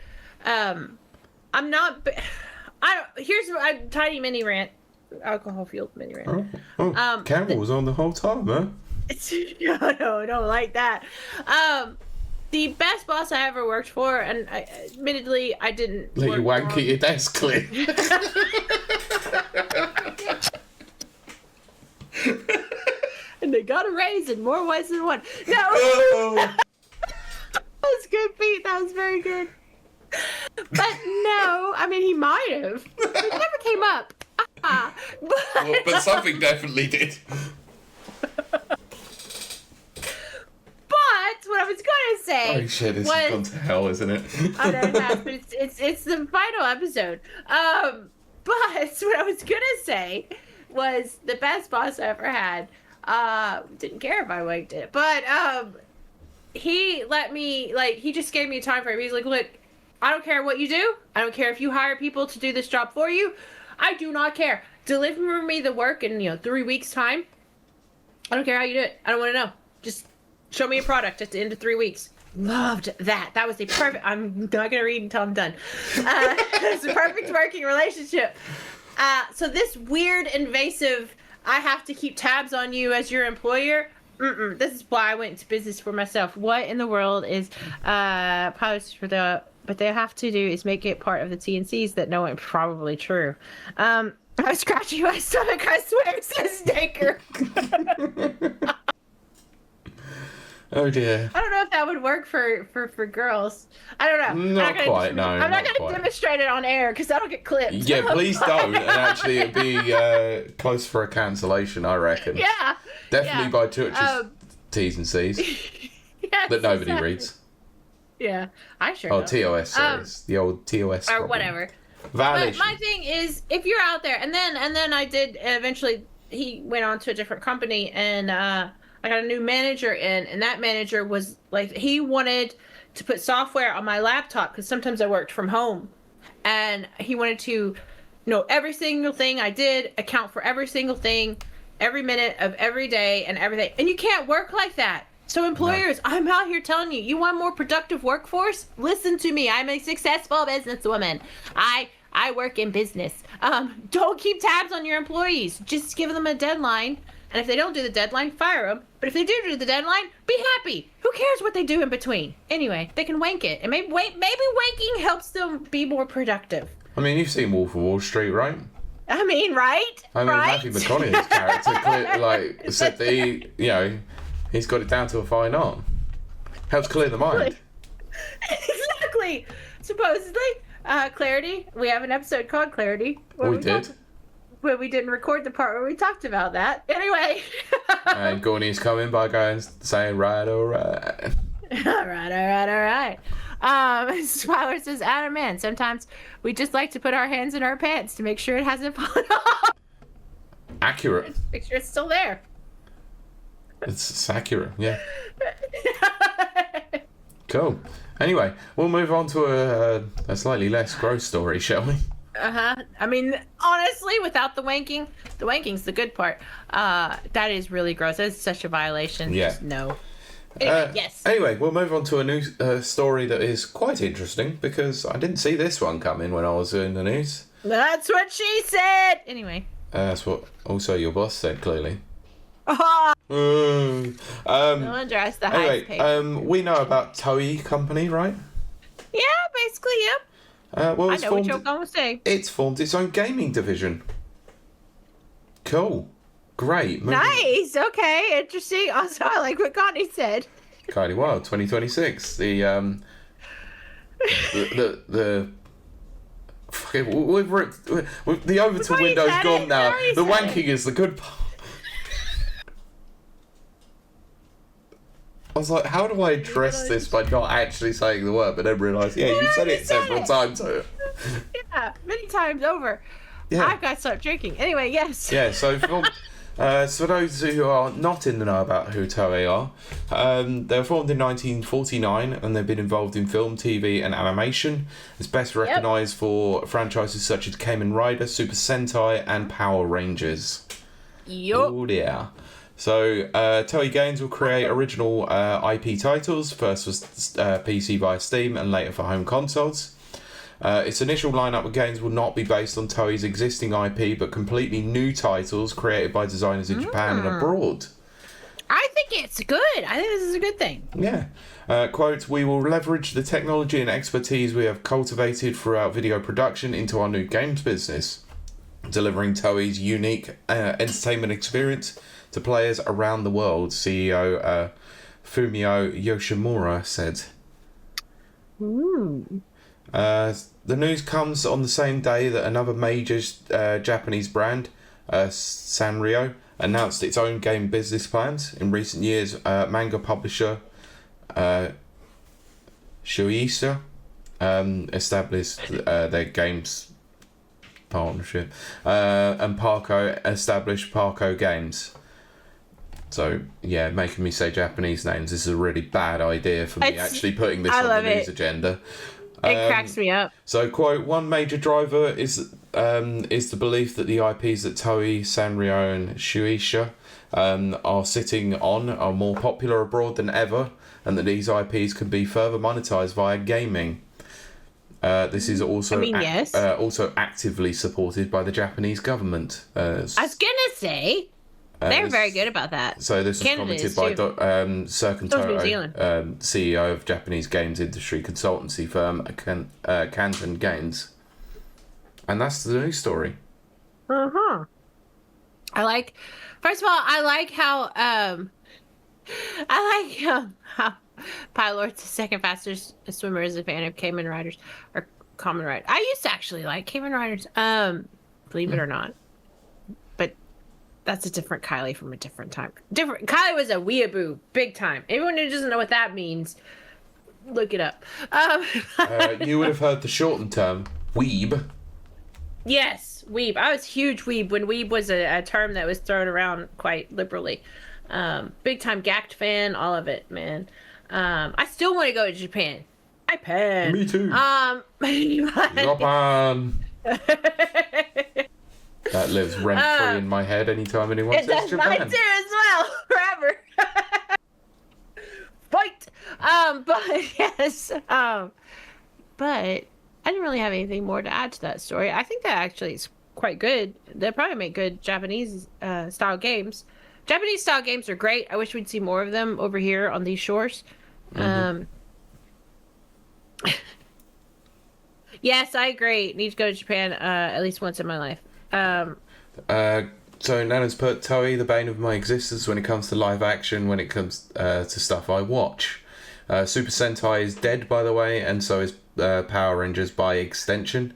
I'm not. Here's a tiny mini rant, alcohol fueled mini rant.
Campbell was on the whole time, huh?
No, I don't like that. The best boss I ever worked for, and admittedly, I didn't.
Let you wank at your desk, Clair.
And they got a raise in more ways than one. No.
Oh.
That was good, Pete. That was very good. But no, I mean, he might have. It never came up.
But something definitely did.
But what I was gonna say.
Oh shit! This has gone to hell, isn't it?
I know it has, but it's the final episode. But what I was gonna say was the best boss I ever had. Didn't care if I liked it, but he let me, like, he just gave me a time frame. He's like, look, I don't care what you do. I don't care if you hire people to do this job for you. I do not care. Deliver me the work in 3 weeks time. I don't care how you do it. I don't want to know. Just show me a product at the end of 3 weeks. Loved that. That was the perfect. I'm not gonna read until I'm done. It's a perfect working relationship. So this weird, invasive, I have to keep tabs on you as your employer. This is why I went into business for myself. What in the world is policy for the? What they have to do is make it part of the T&Cs that know it's probably true. I was scratching my stomach. I swear it says Daker.
Oh dear.
I don't know if that would work for girls. I don't know.
Not quite, no.
I'm not going to demonstrate it on air because that'll get clipped.
Yeah, please don't. And actually, it'd be close for a cancellation, I reckon.
Yeah.
Definitely by churches, T's and C's.
Yes,
that nobody reads.
Yeah, I sure
Oh,
don't.
TOS, sorry. The old TOS
Or
problem.
whatever.
Violation.
But my thing is, if you're out there, and then I did eventually, he went on to a different company, and I got a new manager in, and that manager was like, he wanted to put software on my laptop because sometimes I worked from home, and he wanted to know every single thing I did, account for every single thing, every minute of every day and everything. And you can't work like that. So employers, no. I'm out here telling you, you want more productive workforce? Listen to me. I'm a successful businesswoman. I work in business. Don't keep tabs on your employees. Just give them a deadline. And if they don't do the deadline, fire them. But if they do the deadline, be happy. Who cares what they do in between? Anyway, they can wank it. And maybe wanking helps them be more productive.
I mean, you've seen Wolf of Wall Street, right?
I mean, right?
I mean,
right?
Matthew McConaughey's character, said that he's got it down to a fine art. Helps clear the mind.
Exactly. Supposedly, Clarity. We have an episode called Clarity.
We did.
But we didn't record the part where we talked about that. Anyway.
And Gorney's coming by guys saying, right, all right.
All right. Smiler says, Adam, man, sometimes we just like to put our hands in our pants to make sure it hasn't fallen off.
Accurate.
Make sure it's still there.
It's accurate, yeah. Cool. Anyway, we'll move on to a slightly less gross story, shall we?
I mean, honestly, without the wanking's the good part. That is really gross. That is such a violation.
Yeah.
Just no. Anyway, yes.
Anyway, we'll move on to a new story that is quite interesting because I didn't see this one coming when I was in the news.
That's what she said. Anyway.
That's what also your boss said, clearly.
No wonder I the highest paid.
We know about Toei Company, right?
Yeah, basically, yep.
Well,
I know what you're going to say.
It's formed its own gaming division. Cool. Great.
Nice. Okay. Interesting. Also, I like what Connie said.
Kylie Wilde, 2026. The Overton window's gone now. The wanking is the good part. I was like, how do I address this by not actually saying the word, but then realise, you said it several times.
Yeah, many times over. Yeah. I've got to stop drinking. Anyway, yes.
Yeah, so for those who are not in the know about who Toei are, they were formed in 1949 and they've been involved in film, TV and animation. It's best recognised for franchises such as Kamen Rider, Super Sentai and Power Rangers.
Yup.
Oh yeah. So Toei Games will create original IP titles. First was PC via Steam and later for home consoles. Its initial lineup of games will not be based on Toei's existing IP, but completely new titles created by designers in Japan and abroad.
I think it's good. I think this is a good thing.
Yeah. Quote, we will leverage the technology and expertise we have cultivated throughout video production into our new games business, delivering Toei's unique entertainment experience to players around the world, CEO Fumio Yoshimura said.
Ooh.
The news comes on the same day that another major Japanese brand, Sanrio, announced its own game business plans. In recent years, manga publisher Shueisha established their games partnership, and Parco established Parco Games. So, yeah, making me say Japanese names. This is a really bad idea for me actually putting this on the news agenda.
It cracks me up.
So, quote, one major driver is the belief that the IPs that Toei, Sanrio and Shueisha are sitting on are more popular abroad than ever, and that these IPs can be further monetized via gaming. This is also also actively supported by the Japanese government. I
was gonna say they're very good about that.
So this was commented by Serkan Toto, CEO of Japanese games industry consultancy firm Canton Games, and that's the news story.
First of all, I like how how Pylor's the second fastest swimmer is a fan of Kamen Riders or Kamen Rider. I used to actually like Kamen Riders, believe it or not. But that's a different Kiley from a different time. Kiley was a weeaboo, big time. Anyone who doesn't know what that means, look it up.
You would have heard the shortened term, weeb.
Yes, weeb. I was huge weeb when weeb was a term that was thrown around quite liberally. Big time Gact fan, all of it, man. I still want to go to Japan. Japan.
Me too. Japan. That lives rent free in my head anytime anyone says Japan. It does mine
too as well. Forever. Fight. But yes. But I didn't really have anything more to add to that story. I think that actually is quite good. They'll probably make good Japanese style games. Japanese style games are great. I wish we'd see more of them over here on these shores. Yes, I agree. Need to go to Japan at least once in my life.
So Nana's put Toei, the bane of my existence when it comes to live action, when it comes to stuff I watch. Super Sentai is dead, by the way, and so is Power Rangers by extension.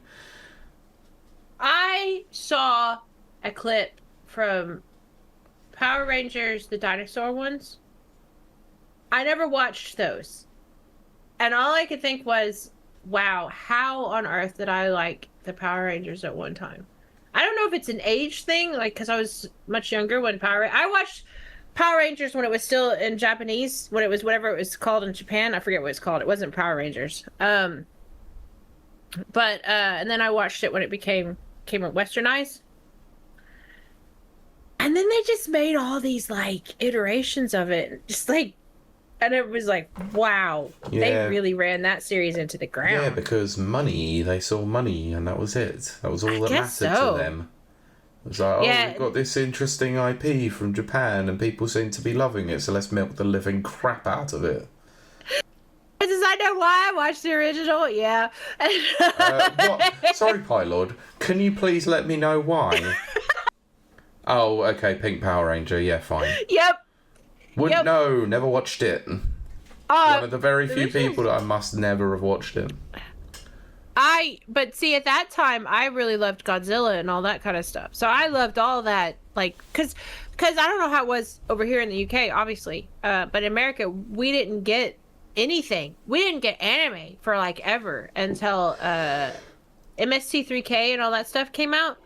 I saw a clip from Power Rangers, the dinosaur ones. I never watched those. And all I could think was, wow, how on earth did I like the Power Rangers at one time? I don't know if it's an age thing, like, because I was much younger when I watched Power Rangers when it was still in Japanese, when it was whatever it was called in Japan. I forget what it's called. It wasn't Power Rangers. And then I watched it when it came westernized. And then they just made all these, like, iterations of it. Just, like, and it was like, wow. Yeah. They really ran that series into the ground.
Yeah, because money. They saw money, and that was it. That was all that mattered to them. It was like, we've got this interesting IP from Japan, and people seem to be loving it, so let's milk the living crap out of it.
Does I know why I watched the original? Yeah.
What? Sorry, Pylord. Can you please let me know why? Oh, okay, Pink Power Ranger. Yeah, fine.
Yep.
Wouldn't know. Never watched it. One of the very few people that I must never have watched it.
But see, at that time, I really loved Godzilla and all that kind of stuff. So I loved all that, like, because I don't know how it was over here in the UK, obviously. But in America, we didn't get anything. We didn't get anime for, like, ever until MST3K and all that stuff came out.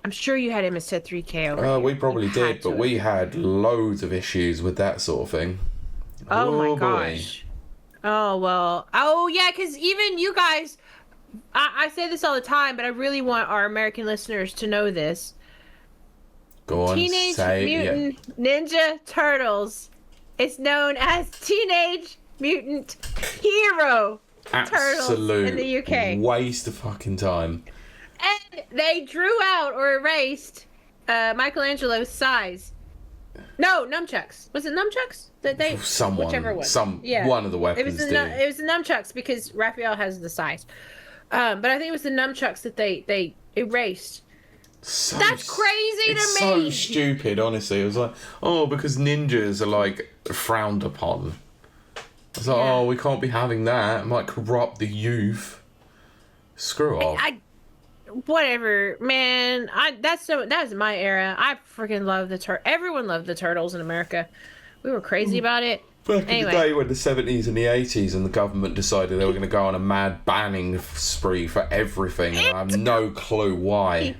I'm sure you had MST3K over here.
We probably did, but we had loads of issues with that sort of thing.
Oh my gosh. Oh, well. Oh, yeah, because even you guys, I say this all the time, but I really want our American listeners to know this.
Go on,
Teenage
say
Mutant Ninja Turtles is known as Teenage Mutant Hero Turtles in the UK.
Absolute waste of fucking time.
And they drew out or erased Michelangelo's size. No, nunchucks. Was it nunchucks? Whichever one.
One of the weapons.
It was the nunchucks because Raphael has the size. But I think it was the nunchucks that they erased. That's crazy to me.
It's so stupid, honestly. It was like, because ninjas are like frowned upon. It's like, we can't be having that. It might corrupt the youth. Screw off.
Whatever, man. That's my era. I freaking love everyone loved the turtles in America. We were crazy about it.
Back in the day when the 70s and the 80s and the government decided they were going to go on a mad banning spree for everything, and I have no clue why.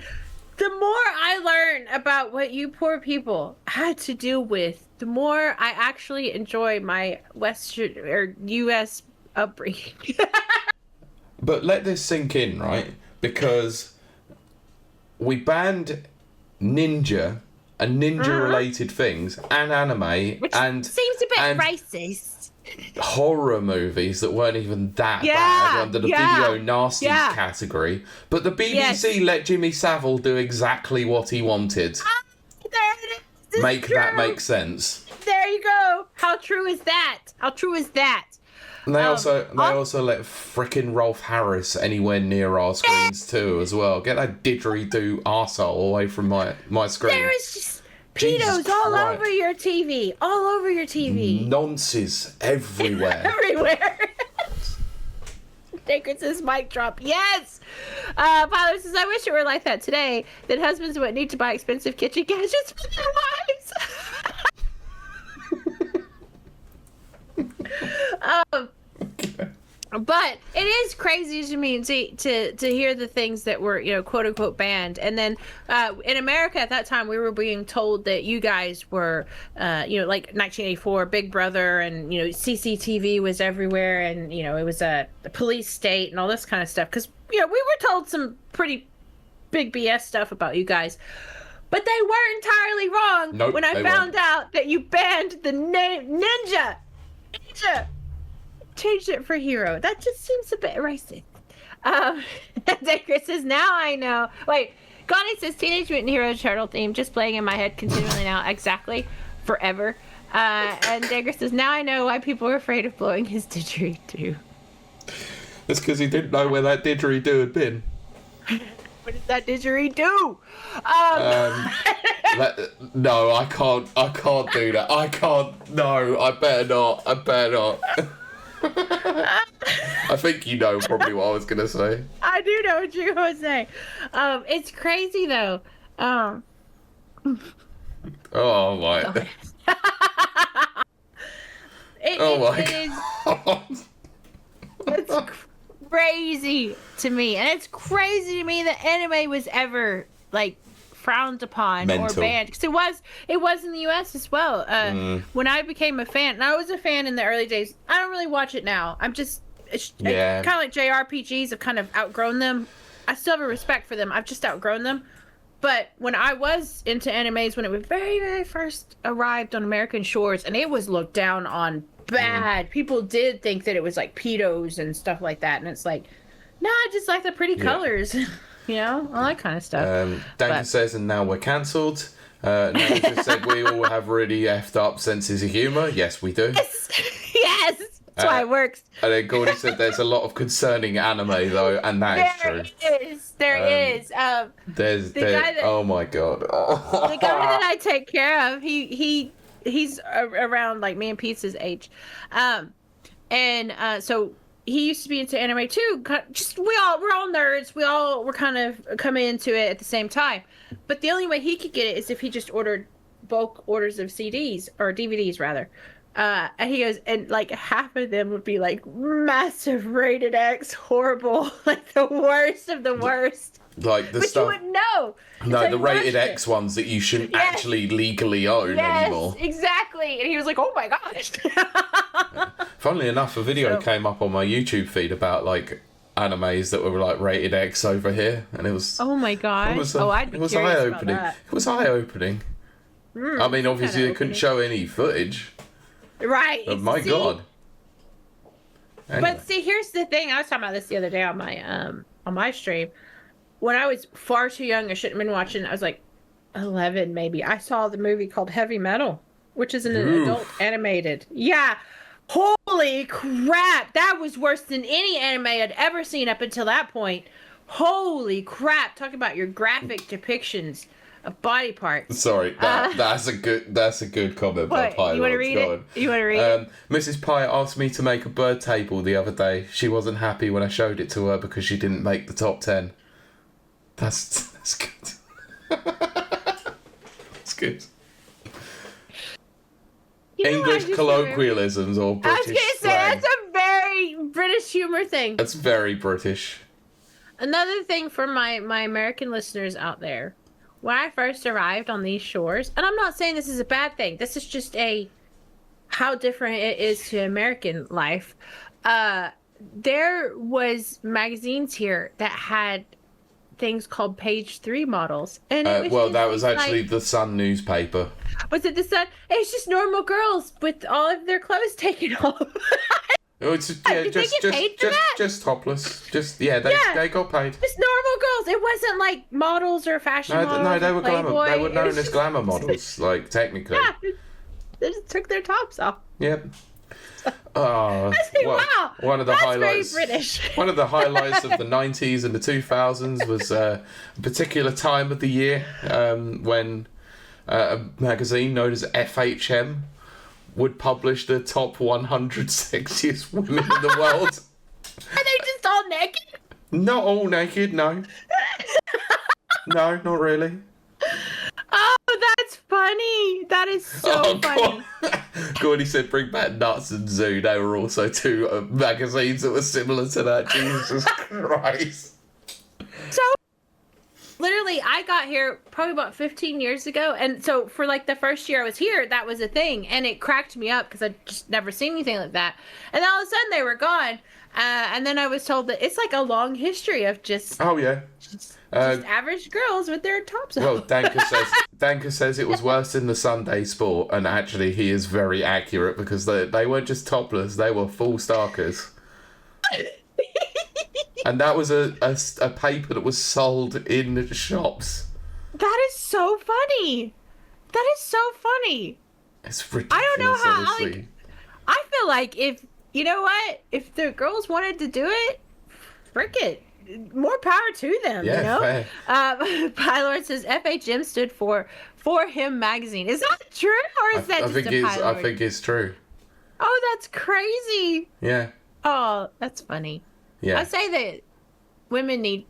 The more I learn about what you poor people had to deal with, the more I actually enjoy my Western or U.S. upbringing.
But let this sink in, right? Because we banned ninja and ninja-related things and anime,
which
and
seems a bit racist.
Horror movies that weren't even that bad under the video nasties category. But the BBC let Jimmy Savile do exactly what he wanted.
There it is.
Make that make sense.
There you go. How true is that? How true is that?
And they also let frickin' Rolf Harris anywhere near our screens too as well. Get that didgeridoo arsehole away from my screen.
There is just pedos all over your TV. All over your TV.
Nonsense everywhere.
Everywhere. Sacred says mic drop. Yes! Father says, I wish it were like that today. That husbands wouldn't need to buy expensive kitchen gadgets for their wives. But it is crazy to me to hear the things that were, quote unquote banned. And then in America at that time, we were being told that you guys were, like 1984, Big Brother, and, CCTV was everywhere, and, it was a police state and all this kind of stuff. Because, we were told some pretty big BS stuff about you guys. But they weren't entirely wrong when I found out that you banned the name Ninja. Changed it for hero. That just seems a bit racist. Chris says, now I know. Wait, Connie says, Teenage Mutant Hero Turtle theme just playing in my head continually now. Exactly. Forever. And Dagger says, now I know why people were afraid of blowing his didgeridoo.
That's because he didn't know where that didgeridoo had been.
What is that didgeridoo?
No, I can't do that. I can't. No, I better not. I think you know probably what I was going to say.
I do know what you're going to say. It's crazy, though.
Oh, my.
It is. It's crazy to me. And it's crazy to me that anime was ever, frowned upon or banned, because it was in the US as well. When I became a fan, and I was a fan in the early days, I don't really watch it now. I'm just kind of like JRPGs. I've kind of outgrown them. I still have a respect for them. I've just outgrown them. But when I was into animes, when it was very, very first arrived on American shores, and it was looked down on bad. People did think that it was like pedos and stuff like that, and it's like, nah, just like the pretty colors. All that kind of stuff.
Daniel says, and now we're cancelled. Nate just said, we all have really effed up senses of humour. Yes, we do.
Yes. That's why it works. And
then Gordy said, there's a lot of concerning anime, though, and that is true.
There is.
There's the guy that, oh, my God.
The guy that I take care of, he's around, me and Pete's age. So he used to be into anime too. We're all nerds. We're kind of coming into it at the same time. But the only way he could get it is if he just ordered bulk orders of CDs or DVDs rather. And he goes, and half of them would be massive rated X, horrible, the worst of the worst.
But
stuff you wouldn't know.
No, the rated X ones that you shouldn't actually legally own anymore.
Exactly. And he was like, oh my gosh.
Funnily enough, a video came up on my YouTube feed about animes that were like rated X over here, and it was.
Oh my gosh! I'd be curious about that.
It was eye-opening. I mean, obviously they couldn't show any footage.
Right.
But my God. Anyway.
But see, here's the thing. I was talking about this the other day on my stream. When I was far too young, I shouldn't have been watching. I was like 11 maybe. I saw the movie called Heavy Metal, which is an adult animated. Yeah. Holy crap. That was worse than any anime I'd ever seen up until that point. Holy crap. Talk about your graphic depictions of body parts.
Sorry, that's a good comment by Pie.
You want to read it? You want to read it?
Mrs. Pie asked me to make a bird table the other day. She wasn't happy when I showed it to her because she didn't make the top 10. That's good. That's good. English colloquialisms or British
I was going to say,
slang.
that's a very British humor thing.
That's very British.
Another thing for my American listeners out there. When I first arrived on these shores, and I'm not saying this is a bad thing. This is just how different it is to American life. There was magazines here that had things called page 3 models. And it was
that was actually the Sun newspaper.
Was it the Sun? It's just normal girls with all of their clothes taken off.
Oh, it's just topless. They got paid.
Just normal girls. It wasn't like models or fashion models.
No, they were
Playboy.
glamour. They were known as glamour models, like technically.
Yeah, they just took their tops off.
Yep. Oh,
wow.
One of the highlights.
Very British.
One of the highlights of the 90s and the 2000s was a particular time of the year when a magazine known as FHM would publish the top 100 sexiest women in the world.
Are they just all naked?
Not all naked, no. No, not really.
Oh, that's funny. That is so funny.
Gordy said bring back Nuts and Zoo. They were also two magazines that were similar to that. Jesus Christ.
So, literally, I got here probably about 15 years ago. And so for like the first year I was here, that was a thing. And it cracked me up because I'd just never seen anything like that. And then all of a sudden they were gone. And then I was told that it's like a long history of just...
Oh, yeah.
Just average girls with their tops off.
Well, Danka says it was worse in the Sunday Sport. And actually, he is very accurate because they weren't just topless. They were full starkers. And that was a paper that was sold in shops.
That is so funny. That is so funny.
It's ridiculous,
I don't know how,
honestly.
I feel like if, you know what? If the girls wanted to do it, frick it. More power to them,
yeah,
you know?
Fair.
Pylord says FHM stood for Him Magazine. Is that true? Or is that just a Pylord?
I think it's true.
Oh, that's crazy.
Yeah.
Oh, that's funny.
Yeah.
I say that women need,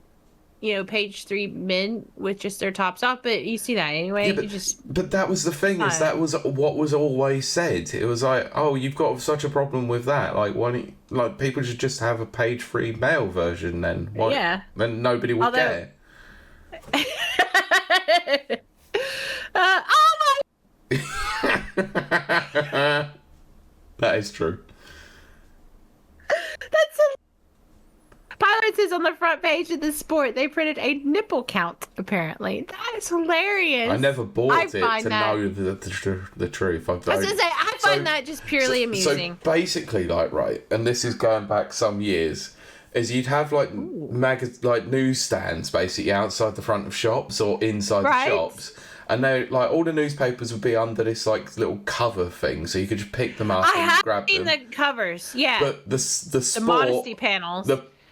page 3 men with just their tops off, but you see that anyway.
Yeah, but that was the thing, is that was what was always said. It was like, oh, you've got such a problem with that. Like, why don't people should just have a page 3 male version then? Why,
yeah.
Then nobody would care.
Oh my!
That is true.
That's Pylord says on the front page of the Sport, they printed a nipple count, apparently. That is hilarious.
I never bought it to know the truth. I was
going to say, I find that just purely amusing.
So basically, right, and this is going back some years, is you'd have like newsstands basically outside the front of shops or inside the shops. And they all the newspapers would be under this little cover thing, so you could just pick them up and grab them.
I have seen the covers, yeah.
But the Sport,
modesty panels.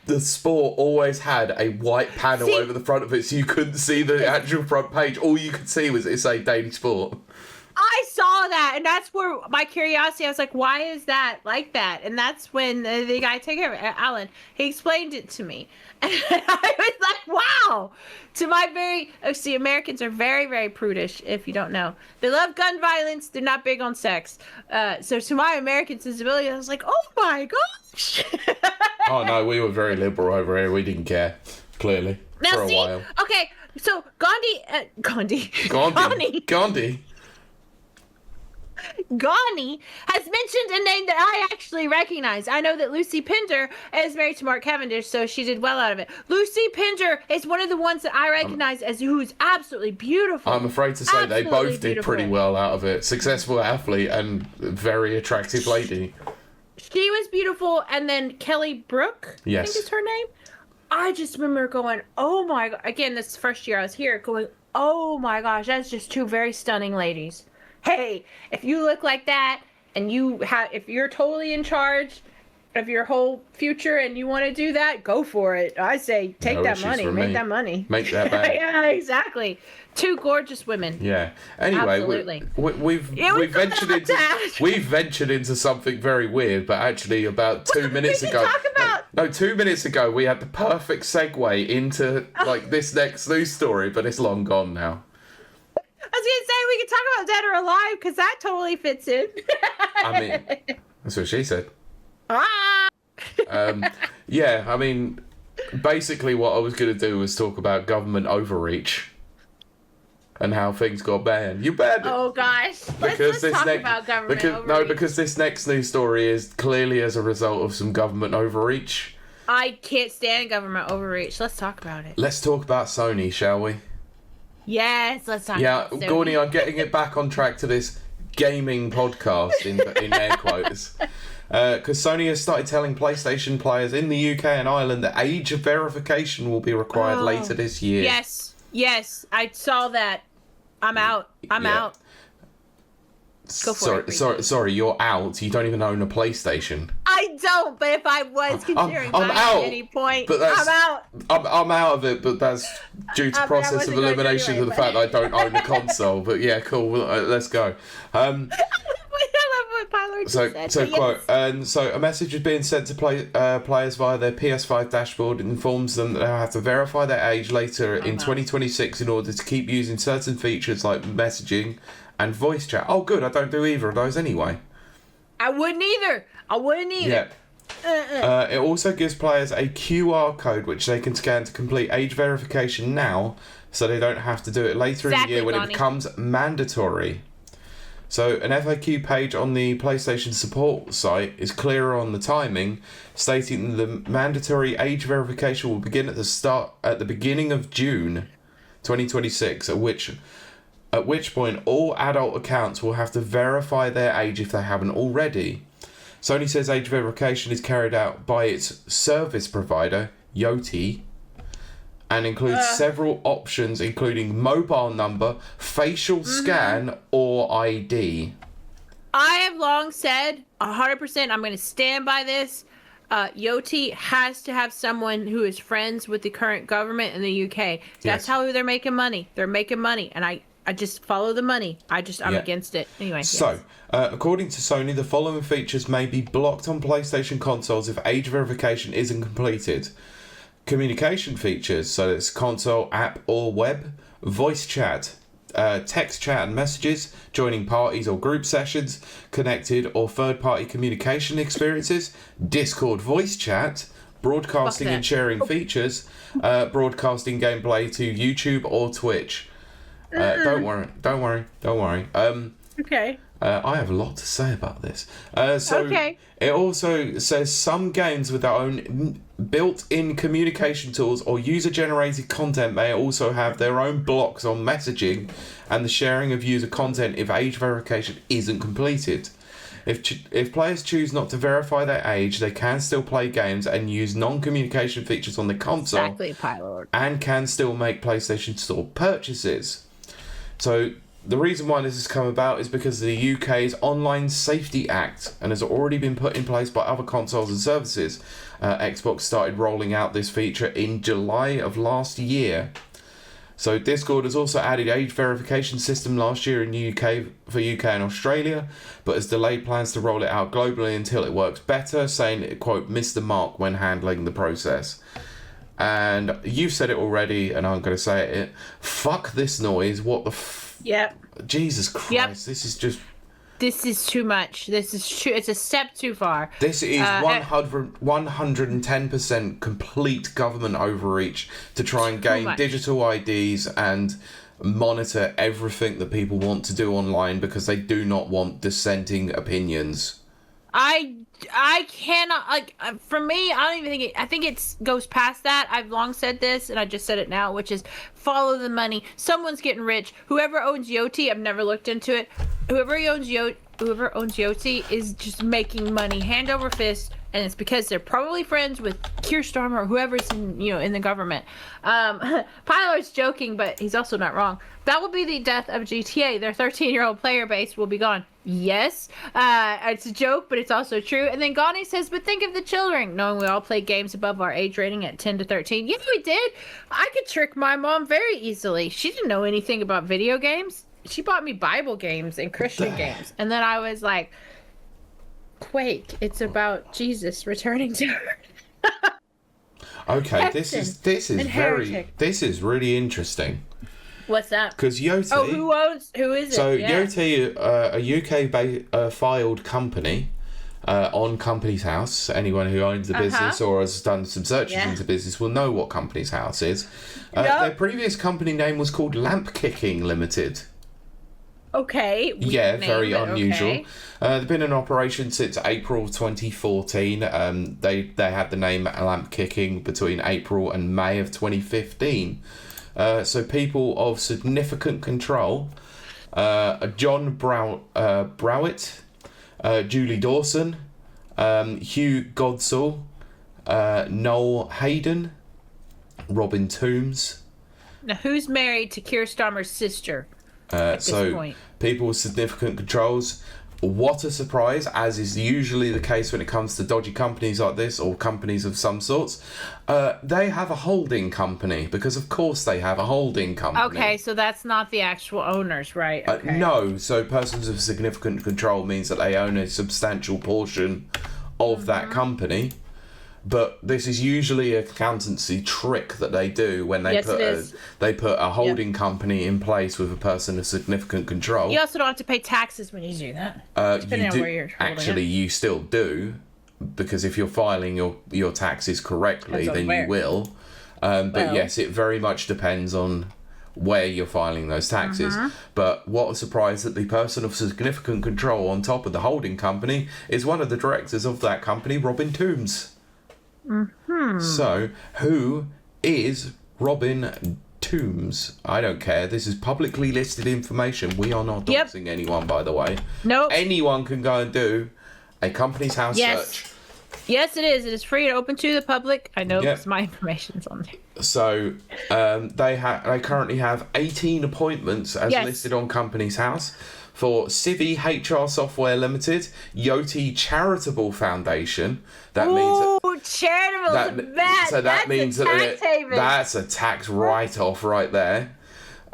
The Sport always had a white panel over the front of it, so you couldn't see the actual front page. All you could see was it say Daily Sport.
I saw that, and that's where my curiosity, I was like, why is that like that? And that's when the guy took care of it, Alan, he explained it to me. And I was like, wow. Americans are very, very prudish, if you don't know. They love gun violence. They're not big on sex. So to my American sensibility, I was like, oh my gosh.
Oh, no, we were very liberal over here. We didn't care, clearly, for a while.
Okay, so Gandhi. Gani has mentioned a name that I actually recognize. I know that Lucy Pinder is married to Mark Cavendish, so she did well out of it. Lucy Pinder is one of the ones that I recognize as who's absolutely beautiful.
I'm afraid to say they both did pretty well out of it. Successful athlete and very attractive lady.
She was beautiful, and then Kelly Brook, I think is her name. I just remember going, oh my god. Again, this is the first year I was here, going, oh my gosh, that's just two very stunning ladies. Hey, if you look like that and if you're totally in charge of your whole future and you want to do that, go for it. I say take that money, make that money.
Make that back.
Yeah, exactly. Two gorgeous women.
Yeah. Anyway, we've ventured into something very weird, but actually about 2 minutes ago. 2 minutes ago we had the perfect segue into this next news story, but it's long gone now.
I was gonna say we could talk about Dead or Alive because that totally fits in.
I mean, that's what she said.
Ah!
Yeah, I mean, basically what I was going to do was talk about government overreach and how things got banned. You banned it.
Oh gosh, let's talk about government overreach.
No, because this next news story is clearly as a result of some government overreach.
I can't stand government overreach. Let's talk about it.
Let's talk about Sony, shall we?
Yes, let's talk about Sony.
Yeah, Gordy, I'm getting it back on track to this gaming podcast in air quotes. Because Sony has started telling PlayStation players in the UK and Ireland that age of verification will be required later this year.
Yes, I saw that. I'm out. I'm out. Go for it.
Sorry, you're out. You don't even own a PlayStation.
I don't, but if I was considering buying at any point, I'm out.
I'm out of it, but that's due to process of elimination of the fact that I don't own a console. But yeah, cool. Let's go. So a message is being sent to players via their PS5 dashboard. It informs them that they'll have to verify their age later in 2026 in order to keep using certain features like messaging and voice chat. Oh, good. I don't do either of those anyway.
I wouldn't either. Yeah.
It also gives players a QR code which they can scan to complete age verification now, so they don't have to do it later in the year when it becomes mandatory. So an FAQ page on the PlayStation support site is clearer on the timing, stating the mandatory age verification will begin at the beginning of June 2026, at which point all adult accounts will have to verify their age if they haven't already. Sony says age verification is carried out by its service provider, Yoti, and includes several options including mobile number, facial scan, or ID.
I have long said 100%, I'm going to stand by this. Yoti has to have someone who is friends with the current government in the UK. That's how they're making money. They're making money, and I just follow the money. I'm against it. Anyway.
So, according to Sony, the following features may be blocked on PlayStation consoles if age verification isn't completed. Communication features, so it's console, app, or web. Voice chat, text chat and messages, joining parties or group sessions, connected or third-party communication experiences, Discord voice chat, broadcasting and sharing features, broadcasting gameplay to YouTube or Twitch. Don't worry.
Okay.
I have a lot to say about this. It also says some games with their own built-in communication tools or user-generated content may also have their own blocks on messaging and the sharing of user content if age verification isn't completed. If players choose not to verify their age, they can still play games and use non-communication features on the console and can still make PlayStation Store purchases. So the reason why this has come about is because of the UK's Online Safety Act and has already been put in place by other consoles and services. Xbox started rolling out this feature in July of last year. So Discord has also added age verification system last year in UK and Australia, but has delayed plans to roll it out globally until it works better, saying it, quote, missed the mark when handling the process. And you've said it already, and I'm going to say it. Fuck this noise. What the
Yep.
Jesus Christ. Yep. This is
too much. It's a step too far.
This is 110% complete government overreach to try and gain digital IDs and monitor everything that people want to do online because they do not want dissenting opinions.
I cannot, like, for me, I don't even think I think it goes past that. I've long said this, and I just said it now, which is follow the money. Someone's getting rich. Whoever owns Yoti, I've never looked into it. Whoever owns Yoti is just making money hand over fist, and it's because they're probably friends with Keir Starmer or whoever's in the government. Pylar's joking, but he's also not wrong. That will be the death of GTA. Their 13-year-old player base will be gone. Yes, it's a joke, but it's also true. And then Gani says, but think of the children, knowing we all play games above our age rating at 10 to 13. Yeah, we did. I could trick my mom very easily. She didn't know anything about video games. She bought me Bible games and Christian games. And then I was like, Quake, it's about Jesus returning to Earth.
Okay,
Hexen
this is
and Heretic.
this is really interesting.
What's that?
Because Yoti.
Oh, who is it?
So
Yeah.
Yoti, a UK filed company on Company's House. Anyone who owns the business or has done some searches into business will know what Company's House is. Their previous company name was called Lamp Kicking Limited.
Okay.
Yeah, very unusual.
Okay.
They've been in operation since April 2014. They had the name Lamp Kicking between April and May of 2015. So people of significant control, John Browett, Julie Dawson, Hugh Godsall, Noel Hayden, Robin Toombs.
Now, who's married to Keir Starmer's sister at this point?
People with significant controls. What a surprise, as is usually the case when it comes to dodgy companies like this, or companies of some sorts. They have a holding company, because of course they have a holding company.
Okay, so that's not the actual owners, right? Okay.
No, so persons of significant control means that they own a substantial portion of that company. But this is usually an accountancy trick that they do when they put a holding company in place with a person of significant control.
You also don't have to pay taxes when you do that. Depending on where you're holding
actually, you still do, because if you're filing your taxes correctly, then you will. But yes, it very much depends on where you're filing those taxes. But what a surprise that the person of significant control on top of the holding company is one of the directors of that company, Robin Toombs. So, who is Robin Toombs? I don't care. This is publicly listed information. We are not doxing anyone, by the way.
Nope.
Anyone can go and do a Company's House search.
Yes, it is. It is free and open to the public. I know because my information's on there.
So, they currently have 18 appointments as listed on Company's House for Civi HR Software Limited, Yoti Charitable Foundation. That means
charitable.
That means that's a tax write-off right there.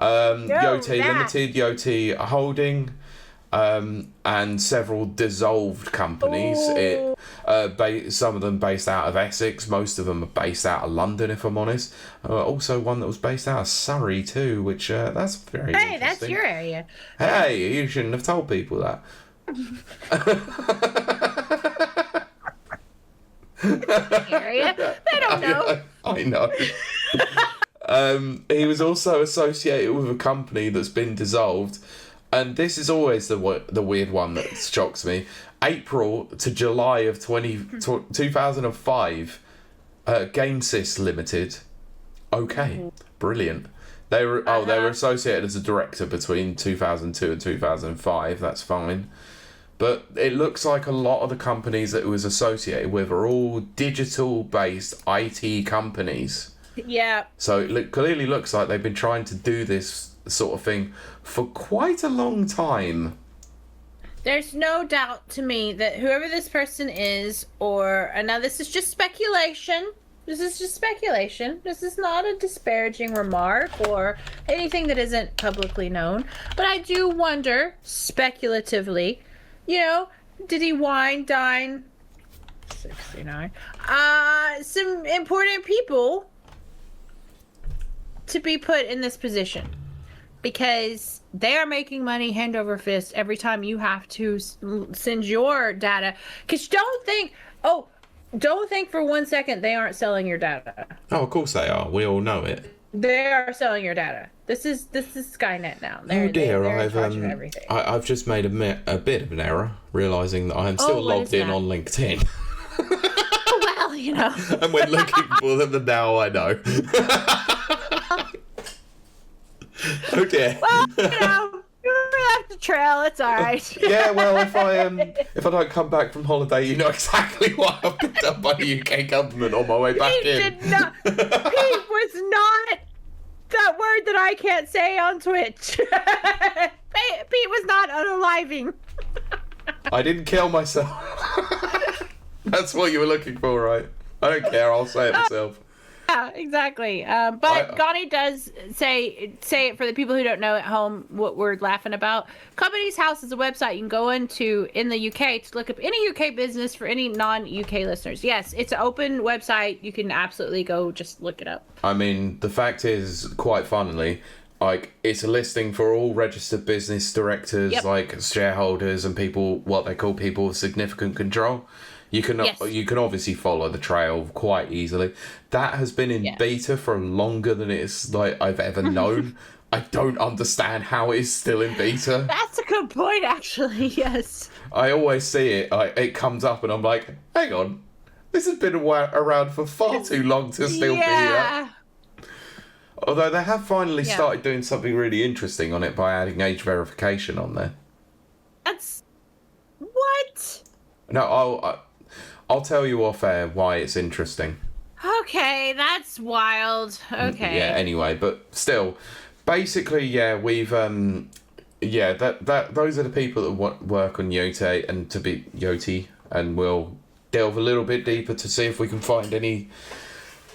Yoti Limited, Yoti Holding, and several dissolved companies. Some of them based out of Essex, most of them are based out of London, if I'm honest. Also one that was based out of Surrey too, which that's very interesting.
That's your area.
Hey, you shouldn't have told people that.
Area? They don't know.
I know. He was also associated with a company that's been dissolved. And this is always the weird one that shocks me. April to July of 2005, GameSys Limited. Okay, brilliant. They were associated as a director between 2002 and 2005. That's fine. But it looks like a lot of the companies that it was associated with are all digital-based IT companies.
Yeah.
So it clearly looks like they've been trying to do this sort of thing for quite a long time.
There's no doubt to me that whoever this person is, now this is just speculation. This is just speculation. This is not a disparaging remark or anything that isn't publicly known. But I do wonder, speculatively, did he wine, dine, 69, some important people to be put in this position? Because they are making money hand over fist every time you have to send your data. Because don't think, Don't think for 1 second they aren't selling your data.
Oh, of course they are. We all know it.
They are selling your data. This is Skynet now.
Oh dear,
they're in charge of everything.
I've just made a bit of an error, realising that I am still logged in on LinkedIn.
Well, you know.
And went looking for them, and now I know. Oh dear.
Well, you know, you left the trail. It's all right.
Yeah, well, if I don't come back from holiday, you know exactly what I've been done by the UK government on my way back in.
Pete was not that word that I can't say on Twitch. Pete was not unaliving.
I didn't kill myself. That's what you were looking for, right? I don't care. I'll say it myself.
Yeah, exactly. But Gani does say it for the people who don't know at home what we're laughing about. Company's House is a website you can go into in the UK to look up any UK business for any non-UK listeners. Yes, it's an open website. You can absolutely go just look it up.
I mean, the fact is, quite funnily, like, it's a listing for all registered business directors,
Yep.
like shareholders and people, what they call people with significant control. You can obviously follow the trail quite easily. That has been in beta for longer than it's like I've ever known. I don't understand how it's still in beta.
That's a good point, actually. Yes.
I always see it. It comes up, and I'm like, hang on, this has been around for far too long to still be here. Although they have finally started doing something really interesting on it by adding age verification on there.
That's what?
No, I'll tell you off air why it's interesting.
Okay, that's wild. Okay.
Yeah, anyway, but still, basically, yeah, we've that those are the people that work on Yoti and we'll delve a little bit deeper to see if we can find any.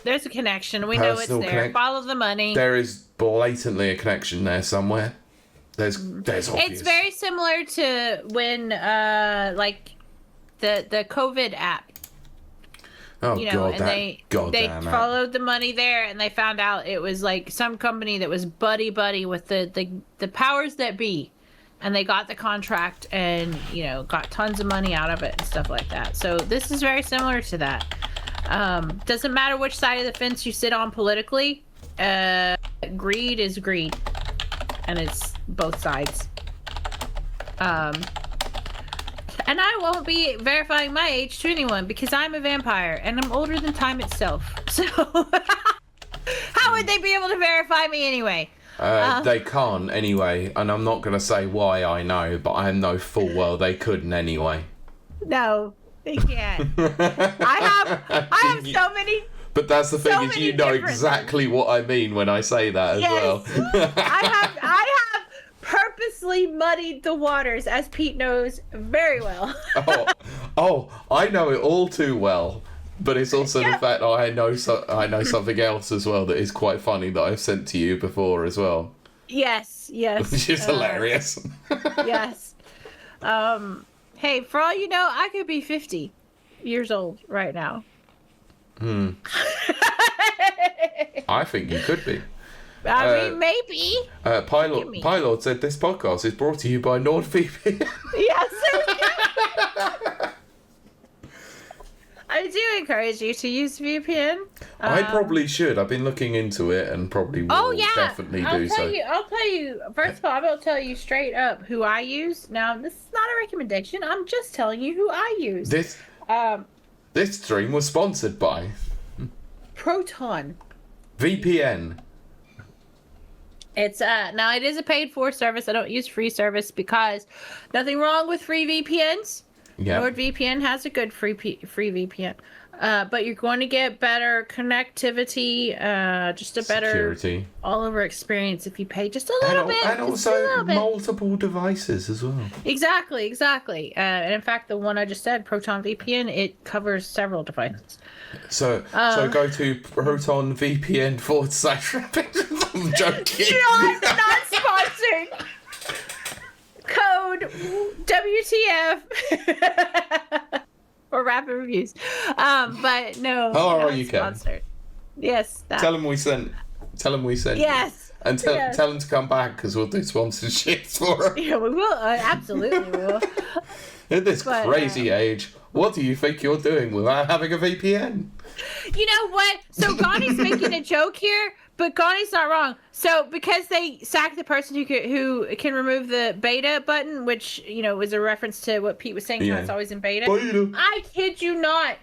There's a connection. We know it's there. Follow the money.
There is blatantly a connection there somewhere. There's obvious.
It's very similar to when like the COVID app.
Oh,
you know,
God,
and they followed the money there, and they found out it was like some company that was buddy with the powers that be, and they got the contract and, you know, got tons of money out of it and stuff like that. So this is very similar to that. Doesn't matter which side of the fence you sit on politically. Greed is greed, and it's both sides. And I won't be verifying my age to anyone because I'm a vampire and I'm older than time itself. So how would they be able to verify me anyway?
They can't anyway, and I'm not going to say why I know, but I know full well they couldn't anyway.
No, they can't. I have so many.
But that's the thing, is you know exactly what I mean when I say that as well.
I have purposely muddied the waters, as Pete knows very well.
I know it all too well. But it's also the fact that I know something else as well that is quite funny that I've sent to you before as well.
Yes.
Which is hilarious.
Yes. Hey, for all you know, I could be 50 years old right now.
I think you could be.
I mean, maybe.
Pilot said this podcast is brought to you by NordVPN.
Yes. I do encourage you to use VPN.
I probably should. I've been looking into it and probably will definitely do so.
I'll tell you, first of all, I will tell you straight up who I use. Now, this is not a recommendation. I'm just telling you who I use.
This stream was sponsored by
Proton
VPN.
It's now it is a paid for service. I don't use free service because nothing wrong with free VPNs. Yeah. NordVPN has a good free VPN. But you're going to get better connectivity, just a better security, all over experience if you pay just a little bit.
And also multiple devices as well.
Exactly. And in fact, the one I just said, Proton VPN, it covers several devices.
So go to protonvpn /. I'm joking.
I'm not sponsored. Code WTF for rapid reviews. But no.
Oh, you can.
Sponsored. Yes.
Tell them we sent.
Yes.
You. And tell them to come back because we'll do sponsorships for them.
Yeah, we will. Absolutely, we will.
In this crazy age, What do you think you're doing without having a VPN?
You know what? So Ghani's making a joke here, but Ghani's not wrong. So because they sacked the person who can remove the beta button, which, you know, was a reference to what Pete was saying, how it's always in beta. I kid you not.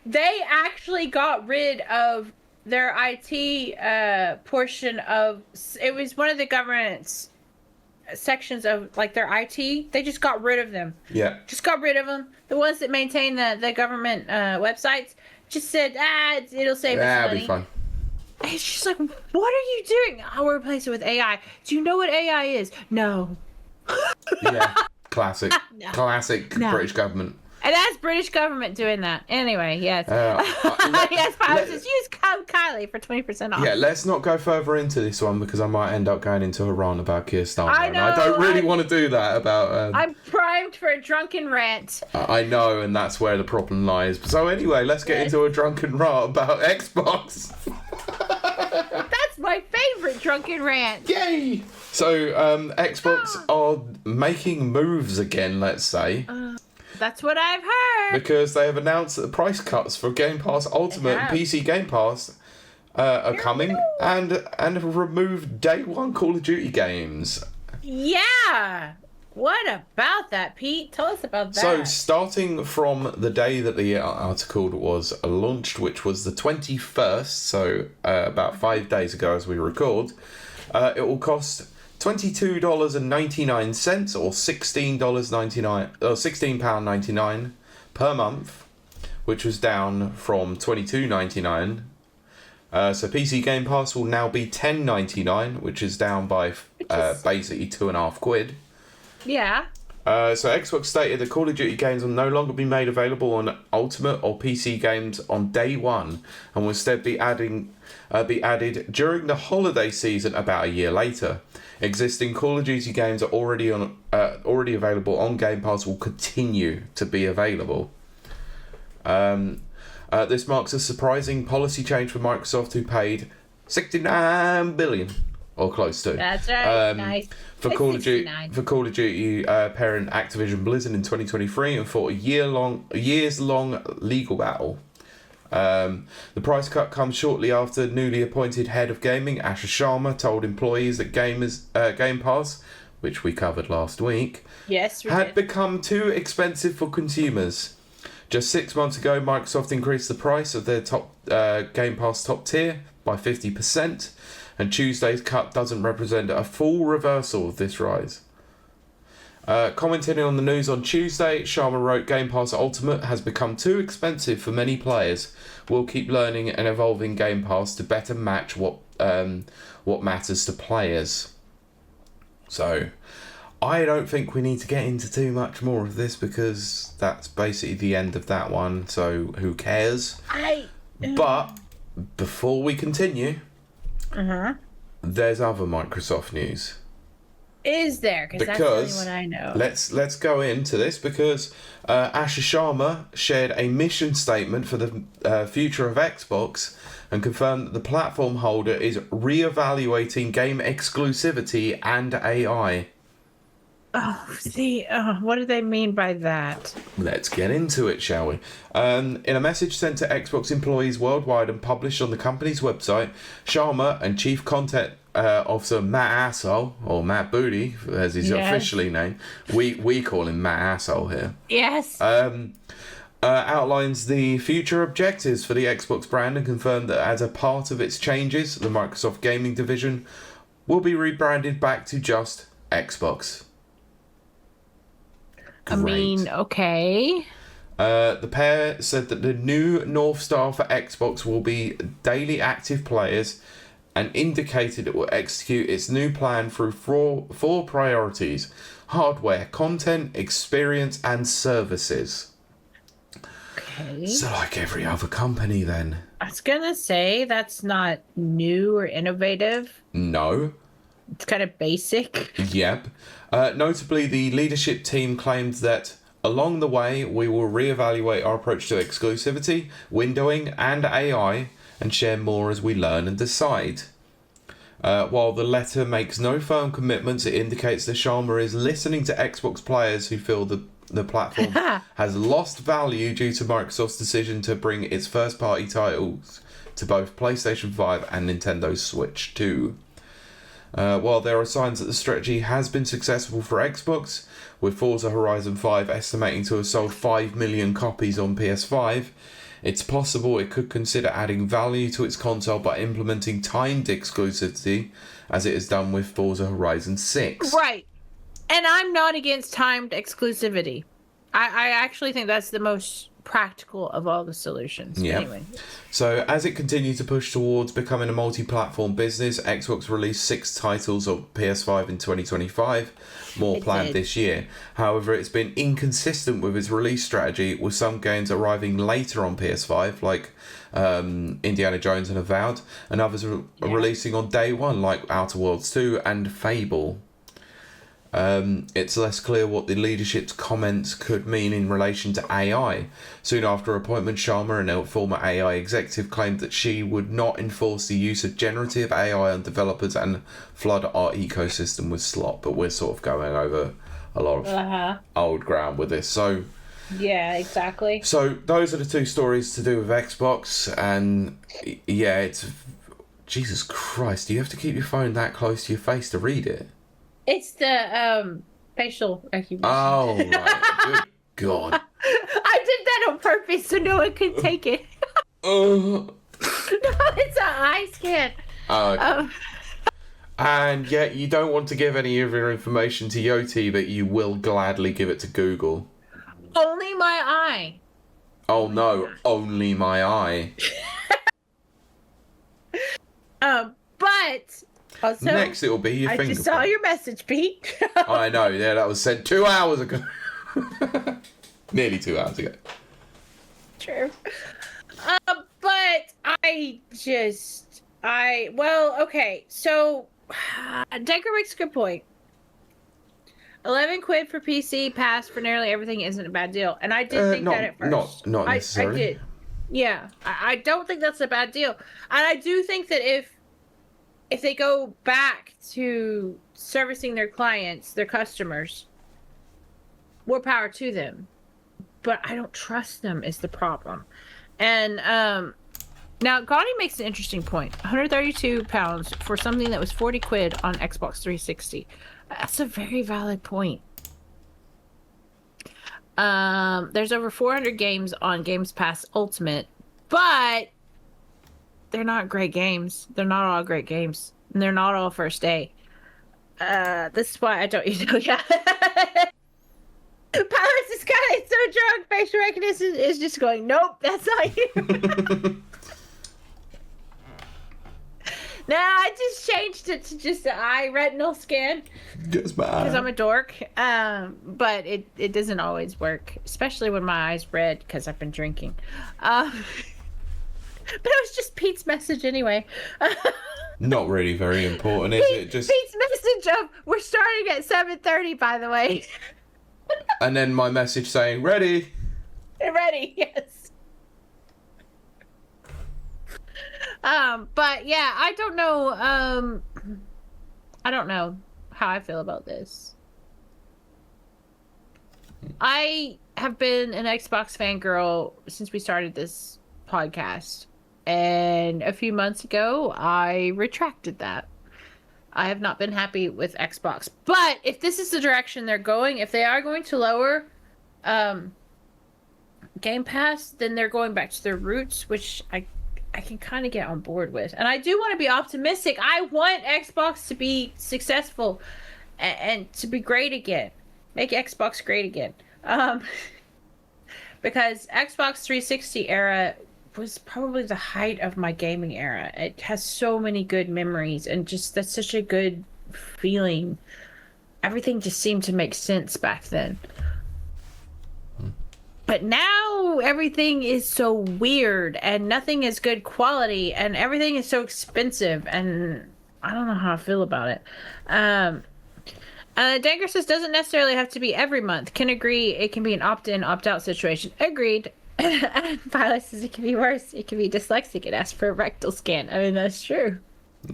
They actually got rid of their IT portion of... It was one of the government's sections of, like, their IT. They just got rid of them.
Yeah.
Just got rid of them. The ones that maintain the government websites just said, it'll save us money.
It'll be fine.
It's just like, what are you doing? I'll replace it with AI. Do you know what AI is? No.
Yeah. Classic.
No.
Classic British government.
And that's British government doing that. Anyway, yes. Yes, I was just use Kiley for 20% off.
Yeah, let's not go further into this one because I might end up going into a rant about Keir Starmer.
I know.
I don't really want to do that about...
I'm primed for a drunken rant.
I know, and that's where the problem lies. So anyway, let's get into a drunken rant about Xbox.
That's my favorite drunken rant.
Yay! So, Xbox are making moves again, let's say.
That's what I've heard.
Because they have announced that the price cuts for Game Pass Ultimate and PC Game Pass are coming and have removed day one Call of Duty games.
Yeah. What about that, Pete? Tell us about that.
So, starting from the day that the article was launched, which was the 21st, so about 5 days ago as we record, it will cost $22.99 or £16.99 per month, which was down from $22.99. So PC Game Pass will now be $10.99, which is down by basically £2.50.
Yeah.
So Xbox stated that Call of Duty games will no longer be made available on Ultimate or PC games on day one, and will instead be added during the holiday season about a year later. Existing Call of Duty games are already available on Game Pass will continue to be available. This marks a surprising policy change for Microsoft, who paid $69 billion or close to.
That's right. Nice.
For Call of Duty, parent Activision Blizzard in 2023, and fought a years-long legal battle. The price cut comes shortly after newly appointed head of gaming, Asher Sharma, told employees that Game Pass, which we covered last week, had become too expensive for consumers. Just 6 months ago, Microsoft increased the price of their top Game Pass top tier by 50%, and Tuesday's cut doesn't represent a full reversal of this rise. Commenting on the news on Tuesday, Sharma wrote, Game Pass Ultimate has become too expensive for many players. We'll keep learning and evolving Game Pass to better match what matters to players. So, I don't think we need to get into too much more of this because that's basically the end of that one, so who cares? But, before we continue, there's other Microsoft news.
Is there? Because that's the only one I know.
Let's go into this because Asher Sharma shared a mission statement for the future of Xbox and confirmed that the platform holder is re-evaluating game exclusivity and AI.
What do they mean by that?
Let's get into it, shall we? In a message sent to Xbox employees worldwide and published on the company's website, Sharma and Chief Content Officer Matt Asshole, or Matt Booty, as he's officially named, we call him Matt Asshole here.
Yes.
Outlines the future objectives for the Xbox brand and confirmed that as a part of its changes, the Microsoft Gaming division will be rebranded back to just Xbox.
Great. I mean, okay.
The pair said that the new North Star for Xbox will be daily active players and indicated it will execute its new plan through four priorities: hardware, content, experience, and services.
Okay.
So like every other company then.
I was going to say that's not new or innovative.
No.
It's kind of basic.
Yep. Notably, the leadership team claimed that along the way, we will reevaluate our approach to exclusivity, windowing, and AI, and share more as we learn and decide. While the letter makes no firm commitments, it indicates that Sharma is listening to Xbox players who feel the platform has lost value due to Microsoft's decision to bring its first-party titles to both PlayStation 5 and Nintendo Switch 2. While there are signs that the strategy has been successful for Xbox, with Forza Horizon 5 estimating to have sold 5 million copies on PS5, it's possible it could consider adding value to its console by implementing timed exclusivity, as it has done with Forza Horizon 6.
Right. And I'm not against timed exclusivity. I actually think that's the most practical of all the solutions.
Yeah.
Anyway.
So, as it continued to push towards becoming a multi-platform business, Xbox released 6 titles on PS5 in 2025, more planned this year. However, it's been inconsistent with its release strategy, with some games arriving later on PS5, like Indiana Jones and Avowed, and others releasing on day one, like Outer Worlds 2 and Fable. It's less clear what the leadership's comments could mean in relation to AI. Soon after her appointment, Sharma, a former AI executive, claimed that she would not enforce the use of generative AI on developers and flood our ecosystem with slop. But we're sort of going over a lot of old ground with this. So
yeah, exactly.
So those are the 2 stories to do with Xbox, and yeah, it's Jesus Christ. Do you have to keep your phone that close to your face to read it?
It's the facial recognition.
Oh, right. Good God.
I did that on purpose so no one could take it. No, it's an eye scan.
And yet you don't want to give any of your information to Yoti, but you will gladly give it to Google.
Only my eye.
Oh, no. Only my eye.
But... also,
next, it'll be your fingerprint.
I just saw your message, Pete.
I know, yeah, that was sent 2 hours ago. Nearly 2 hours ago.
True. But well, okay, so, Decker makes a good point. 11 quid for PC pass for nearly everything isn't a bad deal. And I did think that at first.
Not necessarily.
I did. Yeah, I don't think that's a bad deal. And I do think that if they go back to servicing their clients, their customers, more power to them. But I don't trust them is the problem. And now Gotti makes an interesting point. £132 for something that was 40 quid on Xbox 360. That's a very valid point. There's over 400 games on Games Pass Ultimate, but they're not great games. They're not all great games. And they're not all first day. This is why I don't yeah. Palace is kind of so drunk, facial recognition is just going, nope, that's not you. No, I just changed it to just an eye retinal scan.
Just my eye.
Because I'm a dork. But it doesn't always work, especially when my eye's red because I've been drinking. But it was just Pete's message anyway.
Not really very important, is it? Just
Pete's message of, we're starting at 7:30, by the way.
And then my message saying, ready.
Ready, yes. But yeah, I don't know how I feel about this. I have been an Xbox fangirl since we started this podcast. And a few months ago, I retracted that. I have not been happy with Xbox. But if this is the direction they're going, if they are going to lower Game Pass, then they're going back to their roots, which I can kind of get on board with. And I do want to be optimistic. I want Xbox to be successful and to be great again. Make Xbox great again. Because Xbox 360 era was probably the height of my gaming era. It has so many good memories and just that's such a good feeling. Everything just seemed to make sense back then. But now everything is so weird and nothing is good quality and everything is so expensive and I don't know how I feel about it. Danger says doesn't necessarily have to be every month. Can agree it can be an opt-in, opt-out situation. Agreed. Violet says it can be worse. It can be dyslexic and ask for a rectal scan. I mean, that's true.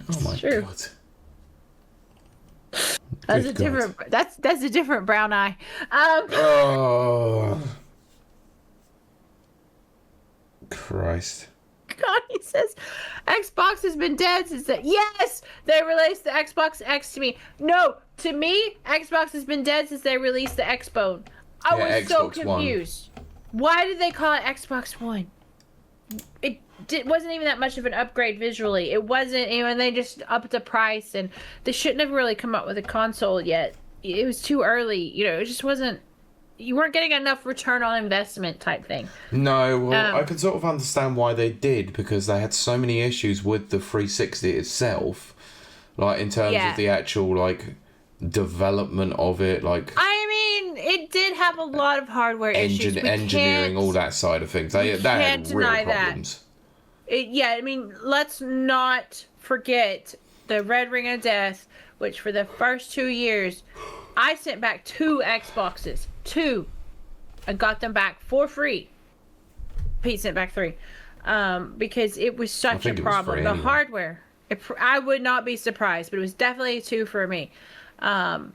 Oh my God.
That's
Good
a different. That's a different brown eye.
Oh, Christ.
Connie says Xbox has been dead since that. Yes, they released the Xbox X to me. No, to me, Xbox has been dead since they released the Xbone. I was so
Xbox One.
confused. Why did they call it Xbox One? Wasn't even that much of an upgrade visually. It wasn't even. They just upped the price, and they shouldn't have really come up with a console yet. It was too early. It just wasn't. You weren't getting enough return on investment type thing.
No, well, I can sort of understand why they did, because they had so many issues with the 360 itself, like in terms of the actual like development of it, like.
I mean, it did have a lot of hardware issues.
Engineering, all that side of things. They had real problems.
I mean, let's not forget the Red Ring of Death, which for the first 2 years, I sent back 2 Xboxes. 2. I got them back for free. Pete sent back 3. Because it was such a problem. The hardware. I would not be surprised, but it was definitely a 2 for me. And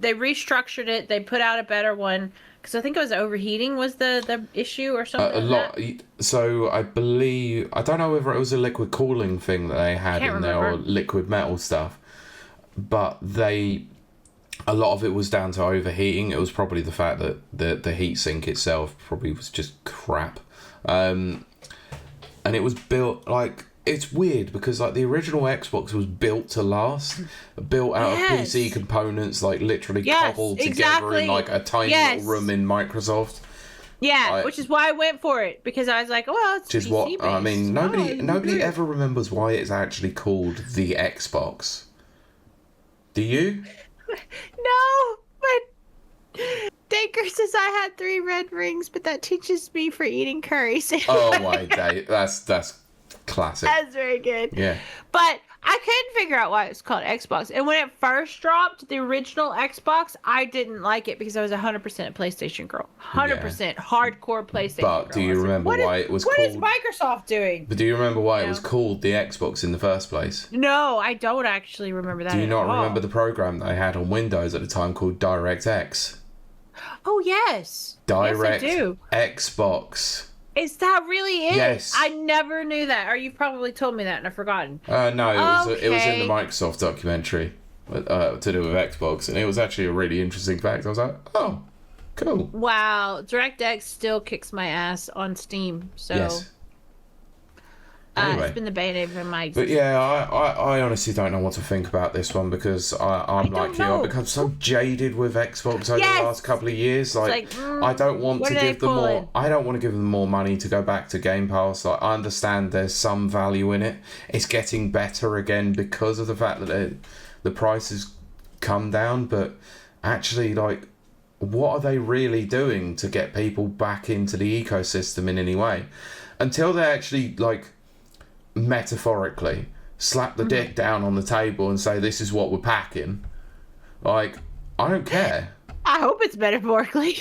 they restructured it. They put out a better one. Because I think it was overheating was the issue or something.
A lot. So I believe, I don't know whether it was a liquid cooling thing that they had in there or liquid metal stuff, but a lot of it was down to overheating. It was probably the fact that the heat sink itself probably was just crap. And it was built like, it's weird because like the original Xbox was built to last, built out of PC components, like literally cobbled together in like a tiny little room in Microsoft.
Yeah, which is why I went for it, because I was like, well, it's
just
PC based.
I mean, nobody ever remembers why it's actually called the Xbox. Do you?
No, but Daker says I had 3 red rings, but that teaches me for eating curries.
Oh my day, that's classic.
That's very good.
Yeah.
But I couldn't figure out why it was called Xbox. And when it first dropped, the original Xbox, I didn't like it because I was 100% a PlayStation girl. 100% hardcore PlayStation girl.
But do you remember why it was called...
What is Microsoft doing?
But do you remember why it was called the Xbox in the first place?
No, I don't actually remember that.
Do you not remember the program they had on Windows at the time called DirectX?
Oh, yes.
Direct
yes, I do.
Xbox.
Is that really it?
Yes.
I never knew that. Or you've probably told me that and I've forgotten.
No, it was in the Microsoft documentary to do with Xbox, and it was actually a really interesting fact. I was like, oh, cool.
Wow, DirectX still kicks my ass on Steam. So
yes. Anyway.
It's been the bane of my existence.
But yeah, I honestly don't know what to think about this one, because I'm like you. I've become so jaded with Xbox over the last couple of years. Like I don't want to give them more. I don't want to give them more money to go back to Game Pass. Like I understand there's some value in it. It's getting better again because of the fact that the price has come down. But actually, like, what are they really doing to get people back into the ecosystem in any way? Until they actually like, metaphorically slap the dick down on the table and say this is what we're packing, like, I don't care.
I hope it's metaphorically.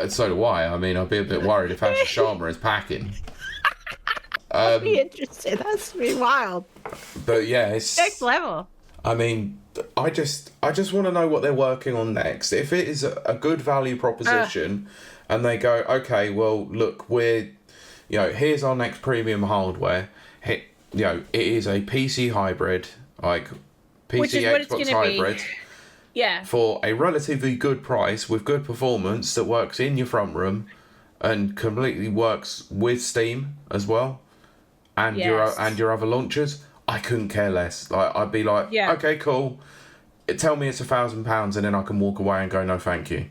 So do I mean, I'd be a bit worried if Asher Sharma is packing.
I'd be interested. That's be wild.
But yeah, it's
next level.
I mean, I just want to know what they're working on next. If it is a good value proposition and they go, okay, well, look, we're, here's our next premium hardware. It is a PC hybrid, like PC Xbox hybrid.
Yeah.
For a relatively good price with good performance that works in your front room and completely works with Steam as well, and your other launchers. I couldn't care less. Like I'd be like, okay, cool. Tell me it's £1,000 and then I can walk away and go, no, thank you.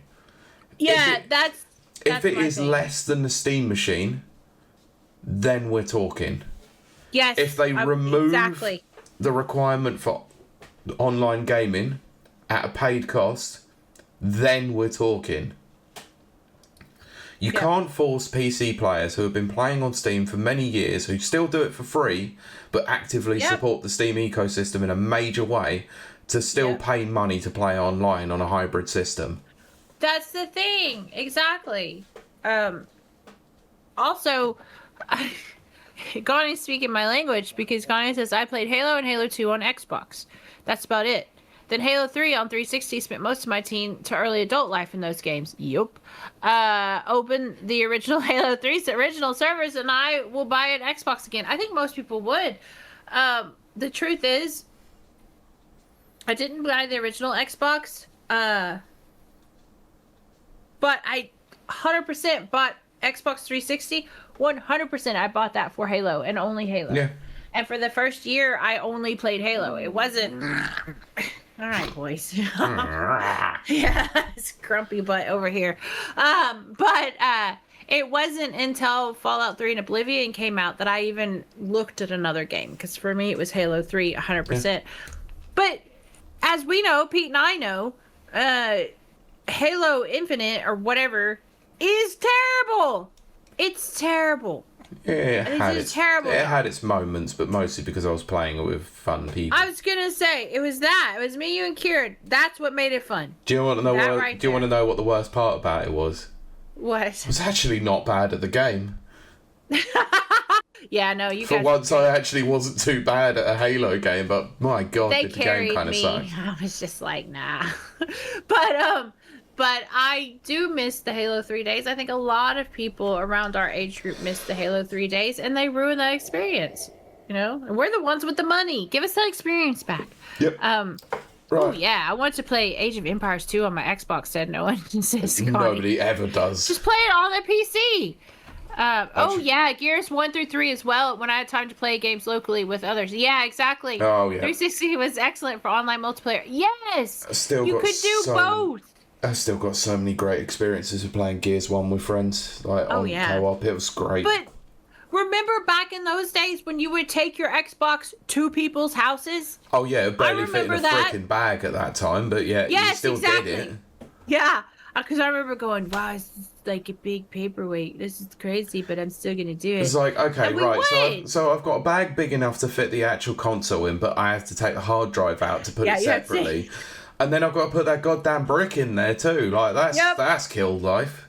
Yeah, that's
if it is
thing.
Less than the Steam machine, then we're talking.
Yes.
If they remove the requirement for online gaming at a paid cost, then we're talking. You can't force PC players who have been playing on Steam for many years, who still do it for free, but actively support the Steam ecosystem in a major way, to still pay money to play online on a hybrid system.
That's the thing. Exactly. Also, Gani speaking my language, because Gani says I played Halo and Halo 2 on Xbox. That's about it. Then Halo 3 on 360 spent most of my teen to early adult life in those games. Yup. Open the original Halo 3's original servers and I will buy an Xbox again. I think most people would. The truth is, I didn't buy the original Xbox, but I 100% bought Xbox 360. 100% I bought that for Halo and only Halo.
Yeah.
And for the first year, I only played Halo. It wasn't... All right, boys. Yeah, it's grumpy butt over here. But it wasn't until Fallout 3 and Oblivion came out that I even looked at another game. Because for me, it was Halo 3, 100%. Yeah. But as we know, Pete and I know, Halo Infinite or whatever is terrible. It's terrible.
Yeah,
terrible.
It had its moments, but mostly because I was playing it with fun people.
I was gonna say it was that. It was me, you, and Kieran. That's what made it fun.
Do you want to know what the worst part about it was?
What?
I was actually not bad at the game.
Yeah, no, you.
For once, I actually wasn't too bad at a Halo game, but my God, did the game kind of suck.
I was just like, nah. But I do miss the Halo 3 days. I think a lot of people around our age group miss the Halo 3 days, and they ruin that experience. You know? And we're the ones with the money. Give us that experience back.
Yep.
Right. Oh, yeah. I want to play Age of Empires 2 on my Xbox, said no one insists.
Nobody ever does.
Just play it on the PC. Yeah, Gears 1 through 3 as well, when I had time to play games locally with others. Yeah, exactly.
Oh, yeah.
360 was excellent for online multiplayer. Yes! You could do both.
I've still got so many great experiences of playing Gears 1 with friends. Like, on co-op, it was great.
But remember back in those days when you would take your Xbox to people's houses?
Oh, yeah, it barely fit in a freaking bag at that time, but yeah, you still did it.
Yeah, because I remember going, wow, this is like a big paperweight. This is crazy, but I'm still going to do it.
It's like, okay, right, so I've got a bag big enough to fit the actual console in, but I have to take the hard drive out to put it separately. And then I've got to put that goddamn brick in there too. Like, that's killed life.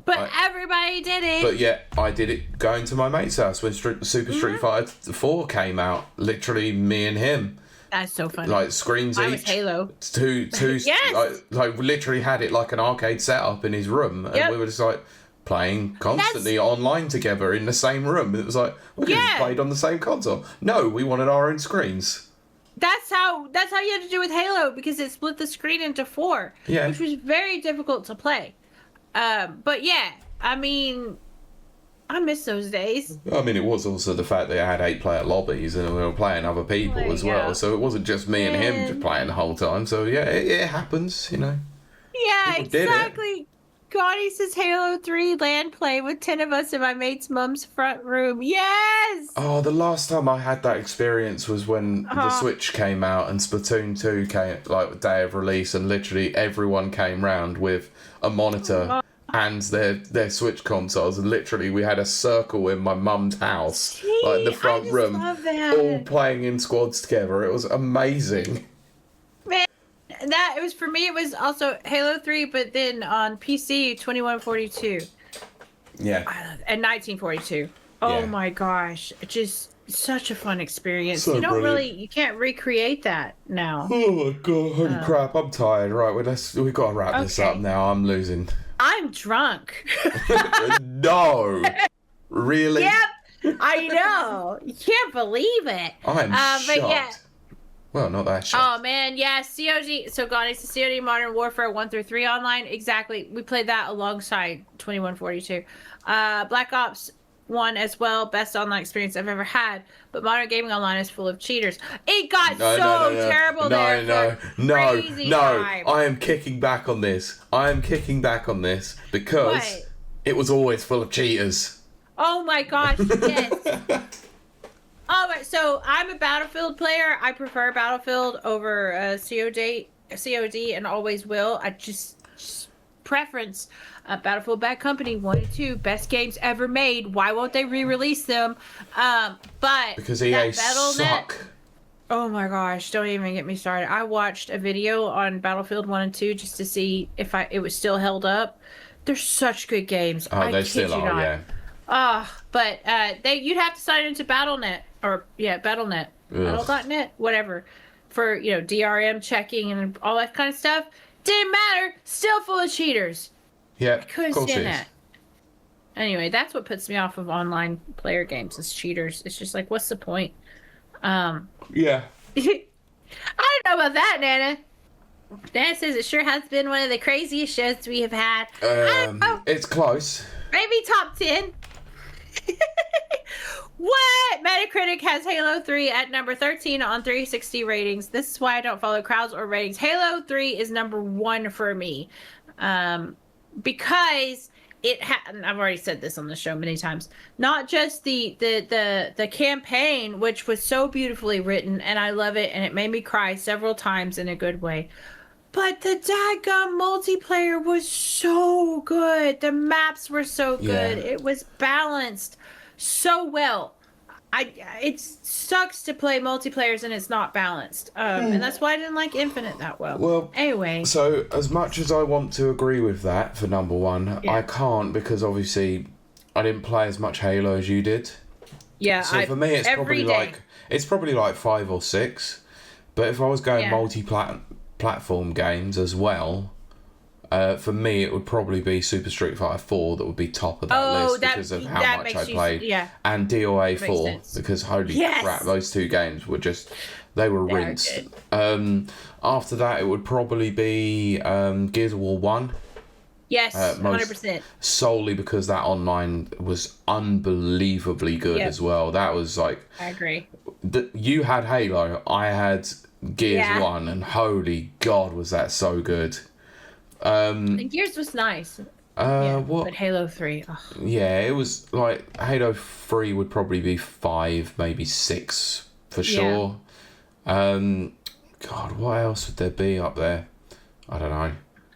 But everybody did it.
But yeah, I did it going to my mate's house when Super Street Fighter 4 came out. Literally, me and him.
That's so funny.
Like, screens
I
each.
was Halo.
Two
yes!
like literally had it like an arcade setup in his room. And we were just like playing constantly online together in the same room. It was like, we could have played on the same console. No, we wanted our own screens.
That's how you had to do with Halo, because it split the screen into 4, which was very difficult to play. But yeah, I mean, I miss those days.
I mean, it was also the fact that I had 8-player lobbies and we were playing other people as well. So it wasn't just me and him just playing the whole time. So yeah, it happens, you know.
Yeah, exactly. Connie says Halo 3 LAN play with 10 of us in my mate's mum's front room. Yes!
Oh, the last time I had that experience was when the Switch came out and Splatoon 2 came, like, day of release, and literally everyone came round with a monitor and their Switch consoles, and literally we had a circle in my mum's house, like in the front room, all playing in squads together. It was amazing.
Man. It was for me. It was also Halo 3, but then on PC 2142.
Yeah.
And 1942. Oh my gosh, just such a fun experience.
So
you can't recreate that now.
Oh my god, holy crap! I'm tired. Right, we've got to wrap this up now. I'm losing.
I'm drunk.
No, really?
Yep, I know. You can't believe it.
I'm shocked. But yeah. Well, not that shit.
Oh, man, yeah, COD. So, God, it's the COD Modern Warfare 1 through 3 online. Exactly. We played that alongside 2142. Black Ops 1 as well. Best online experience I've ever had. But Modern Gaming Online is full of cheaters. It got terrible there. No.
I am kicking back on this. Because it was always full of cheaters.
Oh, my gosh, yes. All right, so I'm a Battlefield player. I prefer Battlefield over COD, and always will. I just preference Battlefield Bad Company 1 and 2, best games ever made. Why won't they re-release them? But
because EA suck.
Oh my gosh, don't even get me started. I watched a video on Battlefield 1 and 2 just to see if it was still held up. They're such good games.
Oh, they still are, yeah.
But you'd have to sign into Battle.net. Battle.net, whatever. for, DRM checking and all that kind of stuff. Didn't matter. Still full of cheaters.
Yeah,
I couldn't stand that. Anyway, that's what puts me off of online player games is cheaters. It's just like, what's the point?
Yeah.
I don't know about that, Nana. Nana says it sure has been one of the craziest shows we have had.
It's close.
Maybe top 10. What? Metacritic has Halo 3 at number 13 on 360 ratings. This is why I don't follow crowds or ratings. Halo 3 is number 1 for me. Because and I've already said this on the show many times, not just the campaign, which was so beautifully written, and I love it, and it made me cry several times in a good way, but the daggum multiplayer was so good. The maps were so good. It was balanced so well. It sucks to play multiplayers and it's not balanced, and that's why I didn't like Infinite that well.
Well,
anyway,
so as much as I want to agree with that for number 1, I can't, because obviously I didn't play as much Halo as you did.
Yeah,
so for me it's probably like 5 or 6. But if I was going multi-platform games as well, for me it would probably be Super Street Fighter 4 that would be top of that list because of how much I played. And DOA 4 because holy crap, those 2 games were just, they were rinsed. After that it would probably be Gears of War 1.
Yes, 100%.
Solely because that online was unbelievably good as well. That was like,
I agree.
You had Halo, I had Gears 1, and holy God was that so good.
And Gears was nice. But Halo 3. Ugh.
Yeah, it was like Halo 3 would probably be 5, maybe 6 for sure. God, what else would there be up there? I don't know.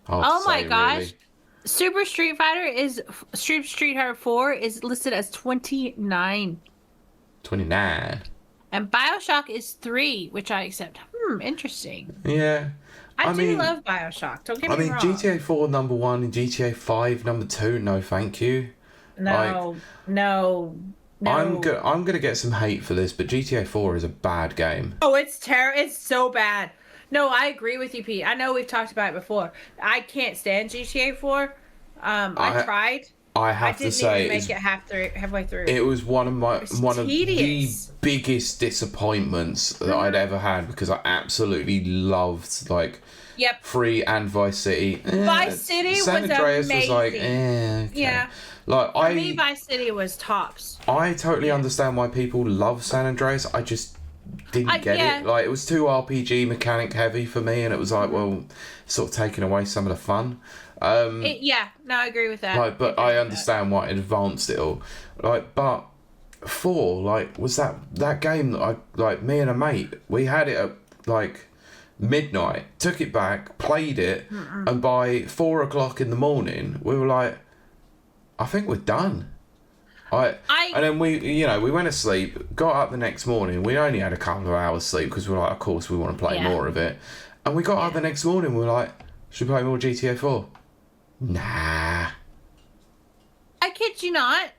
Oh my gosh. Really. Super Street Fighter 4 is listed as 29.
29.
And BioShock is 3, which I accept. Interesting.
Yeah.
I do love BioShock. Don't get me wrong.
GTA 4 number 1 and GTA 5 number 2. No, thank you.
No.
I'm gonna get some hate for this, but GTA 4 is a bad game.
Oh, it's terrible. It's so bad. No, I agree with you, Pete. I know we've talked about it before. I can't stand GTA 4. I tried.
I have to say,
make it halfway through.
It was one of the biggest disappointments that I'd ever had, because I absolutely loved Free and Vice City.
Vice City
San Andreas was like, okay.
Yeah.
For
me, Vice City was tops.
I totally understand why people love San Andreas. I just didn't get it. Like, it was too RPG mechanic heavy for me, and it was like, well, sort of taking away some of the fun.
I agree with that.
But I understand why it advanced it all. But 4, was that game that me and a mate, we had it at midnight, took it back, played it, and by 4 o'clock in the morning, we were like, I think we're done. And then we went to sleep, got up the next morning. We only had a couple of hours sleep because we're like, of course we want to play more of it. And we got up the next morning, we were like, should we play more GTA 4? Nah.
I kid you not.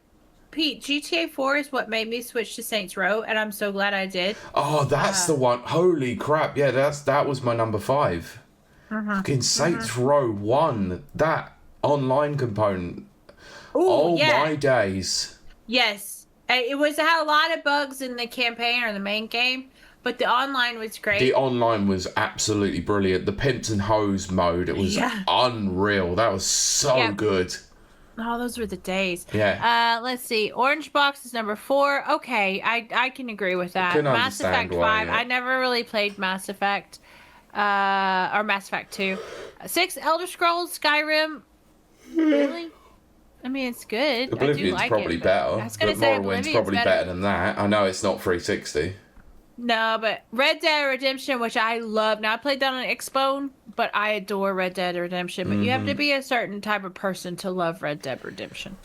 Pete, GTA 4 is what made me switch to Saints Row, and I'm so glad I did.
Oh, that's the one. Holy crap. Yeah, that was my number 5. Fucking Saints Row 1. That online component. Ooh, my days.
Yes. It had a lot of bugs in the campaign or the main game, but the online was great.
The online was absolutely brilliant. The Pimps and Hoes mode, it was unreal. That was so good.
Oh, those were the days.
Yeah.
Let's see. Orange Box is number 4. Okay, I can agree with that. Mass Effect 5. I never really played Mass Effect. Or Mass Effect 2. 6, Elder Scrolls, Skyrim. Really? I mean, it's good.
Oblivion's probably better.
I was going to say
Morrowind's probably better than that. I know it's not 360.
No, but Red Dead Redemption, which I love. Now, I played that on Xbone, but I adore Red Dead Redemption. But you have to be a certain type of person to love Red Dead Redemption.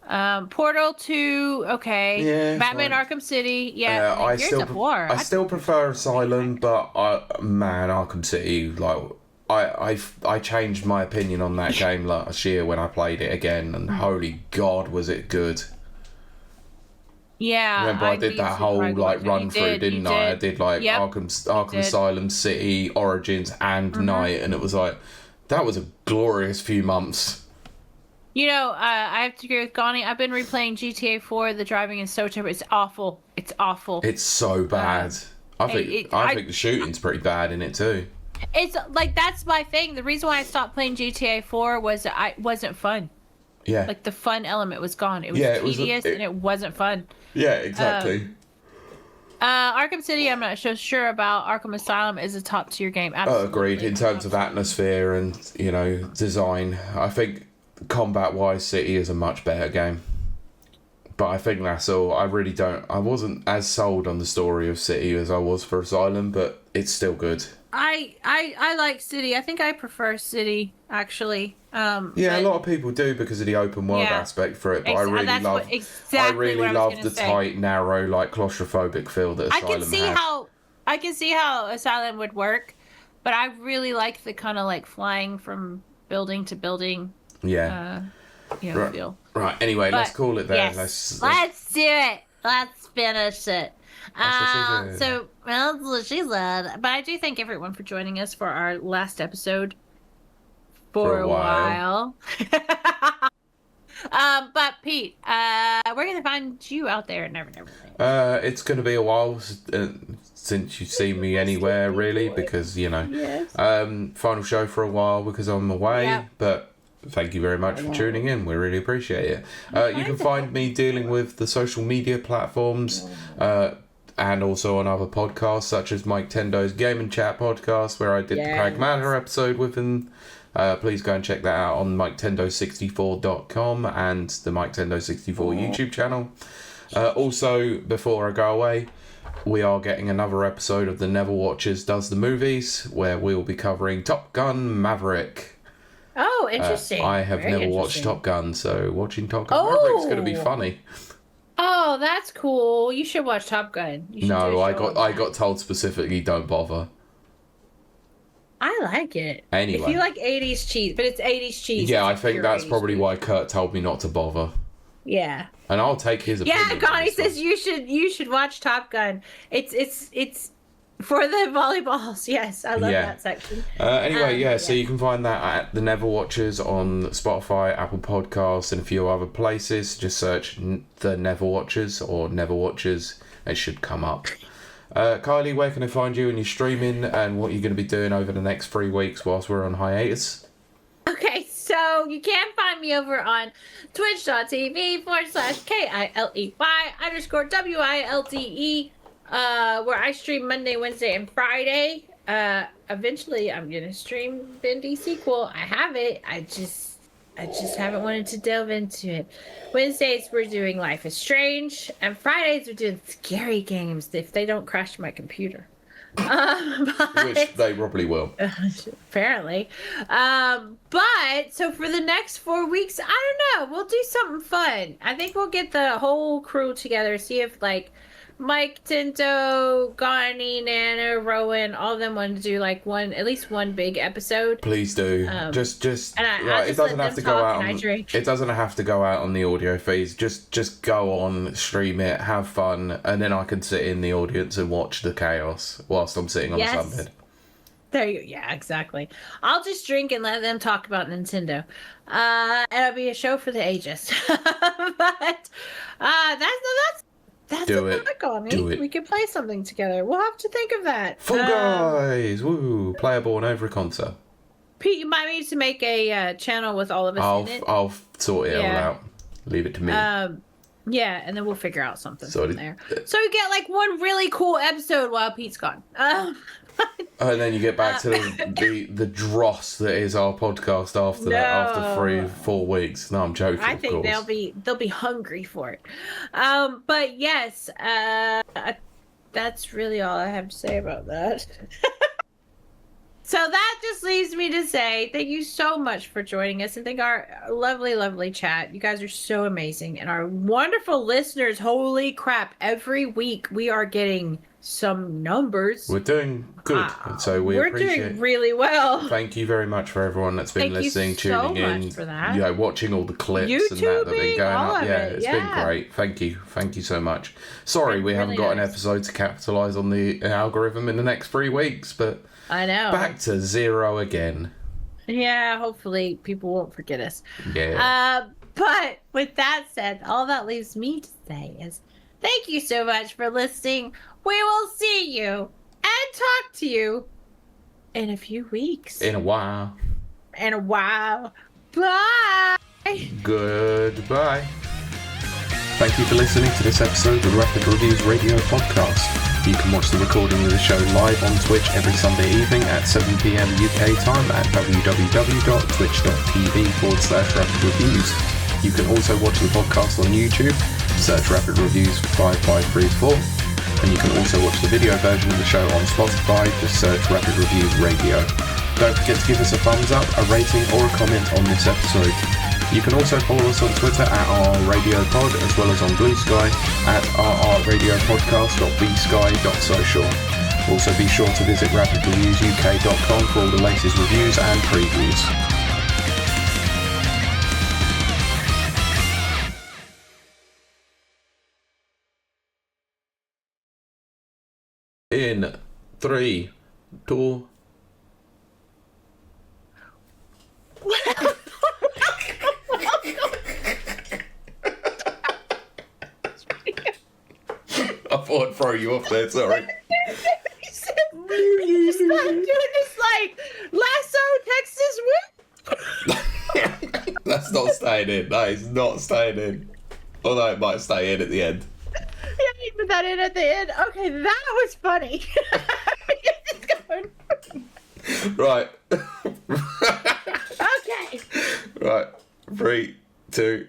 Portal 2, okay. Yeah, Batman Arkham City,
I still prefer Asylum, but Arkham City, I changed my opinion on that game last year when I played it again, and holy God, was it good.
Yeah.
Remember, I did that whole like run through, didn't I? I did like
Yep,
Arkham Asylum, City, Origins, and Night, and it was like that was a glorious few months.
You know, I have to agree with Gani. I've been replaying GTA 4. The driving is so terrible. It's awful. It's awful.
It's so bad. I think the shooting's pretty bad in it too.
It's like that's my thing. The reason why I stopped playing GTA 4 was it wasn't fun.
Yeah.
Like the fun element was gone. It was tedious and it wasn't fun.
Yeah, exactly.
Arkham City, I'm not so sure about. Arkham Asylum is a top tier game. Absolutely.
Agreed. In terms of atmosphere and design, I think combat-wise, City is a much better game. But I think that's all. I wasn't as sold on the story of City as I was for Asylum, but it's still good.
I like City. I think I prefer City actually.
A lot of people do because of the open world aspect for it. But I really love the tight, narrow, like claustrophobic feel that Asylum has.
I can see how Asylum would work, but I really like the kind of like flying from building to building.
Yeah.
Feel.
Right. Anyway, let's call it there.
Yes, let's do it. Let's finish it. So that's what she said. But I do thank everyone for joining us for our last episode for a while. But Pete, we're gonna find you out there and everything.
It's gonna be a while since you've seen me anywhere really, because final show for a while because I'm away, but. Thank you very much for tuning in. We really appreciate it. You can find me dealing with the social media platforms and also on other podcasts such as Mike Tendo's Game and Chat podcast where I did the Pragmata episode with him. Please go and check that out on MikeTendo64.com and the MikeTendo64 YouTube channel. Also, before I go away, we are getting another episode of the Never Watchers Does the Movies where we'll be covering Top Gun Maverick.
Oh, interesting.
I have never watched Top Gun, so watching Top Gun Maverick's going to be funny.
Oh, that's cool. You should watch Top Gun.
No, I got told specifically don't bother.
I like it.
Anyway.
If you like 80s cheese, but it's 80s cheese.
Yeah, I think that's probably why Kurt told me not to bother.
Yeah.
And I'll take his opinion.
Yeah, Connie says you should watch Top Gun. It's for the volleyballs. Yes, I love that section.
Anyway, so you can find that at The Never Watchers on Spotify, Apple Podcasts, and a few other places. Just search The Never Watchers or Never Watchers. It should come up. Kylie, where can I find you and your streaming and what you're going to be doing over the next 3 weeks whilst we're on hiatus?
Okay, so you can find me over on twitch.tv/KILEY_WILDE. Where I stream Monday, Wednesday, and Friday. Eventually I'm gonna stream Bendy sequel. I have it. I just haven't wanted to delve into it. Wednesdays we're doing Life is Strange, and Fridays we're doing scary games if they don't crash my computer.
Which they probably will.
Apparently. But so for the next 4 weeks, I don't know. We'll do something fun. I think we'll get the whole crew together, see if like Mike, Tinto, Gani, Nana, Rowan, all of them want to do like at least one big episode.
Please do. It doesn't have to go out. It doesn't have to go out on the audio feeds. Just go on, stream it, have fun, and then I can sit in the audience and watch the chaos whilst I'm sitting on the sunbed.
There you go. Yeah, exactly. I'll just drink and let them talk about Nintendo. It'll be a show for the ages. But that's
do it. Do it.
We could play something together. We'll have to think of that.
Fall Guys! Woo! Playable on every console.
Pete, you might need to make a channel with all of us in it.
I'll sort it all out. Leave it to me.
Yeah, and then we'll figure out something from there. So we get like one really cool episode while Pete's gone.
And then you get back to the dross that is our podcast after that, after 3-4 weeks. No, I'm joking.
I think they'll be hungry for it. But yes, that's really all I have to say about that. So that just leaves me to say thank you so much for joining us, and thank our lovely, lovely chat. You guys are so amazing, and our wonderful listeners. Holy crap! Every week we are getting some numbers.
We're doing good, so we're
doing really well.
Thank you very much for everyone that's been listening, tuning in,
for that.
Watching all the clips and that have been going up. It's been great. Thank you so much. Sorry, we haven't got an episode to capitalise on the algorithm in the next 3 weeks, but
I know,
back to 0 again.
Yeah, hopefully people won't forget us.
Yeah.
But with that said, all that leaves me to say is thank you so much for listening. We will see you and talk to you in a few weeks.
In a while.
Bye.
Goodbye. Thank you for listening to this episode of the Rapid Reviews Radio Podcast. You can watch the recording of the show live on Twitch every Sunday evening at 7 p.m. UK time at www.twitch.tv/Rapid Reviews. You can also watch the podcast on YouTube, search Rapid Reviews 5534. And you can also watch the video version of the show on Spotify, just search Rapid Reviews Radio. Don't forget to give us a thumbs up, a rating or a comment on this episode. You can also follow us on Twitter at rrradiopod, as well as on Blue Sky at rrradiopodcast.bsky.social. Also be sure to visit rapidreviewsuk.com for all the latest reviews and previews. In 3, 2. I thought I'd throw you off there, sorry.
You start doing this like Lasso Texas whip.
That's not staying in. That is not staying in. Although it might stay in at the end.
Yeah, you put that in at the end. Okay, that was funny.
Right.
Okay.
Right. 3, 2.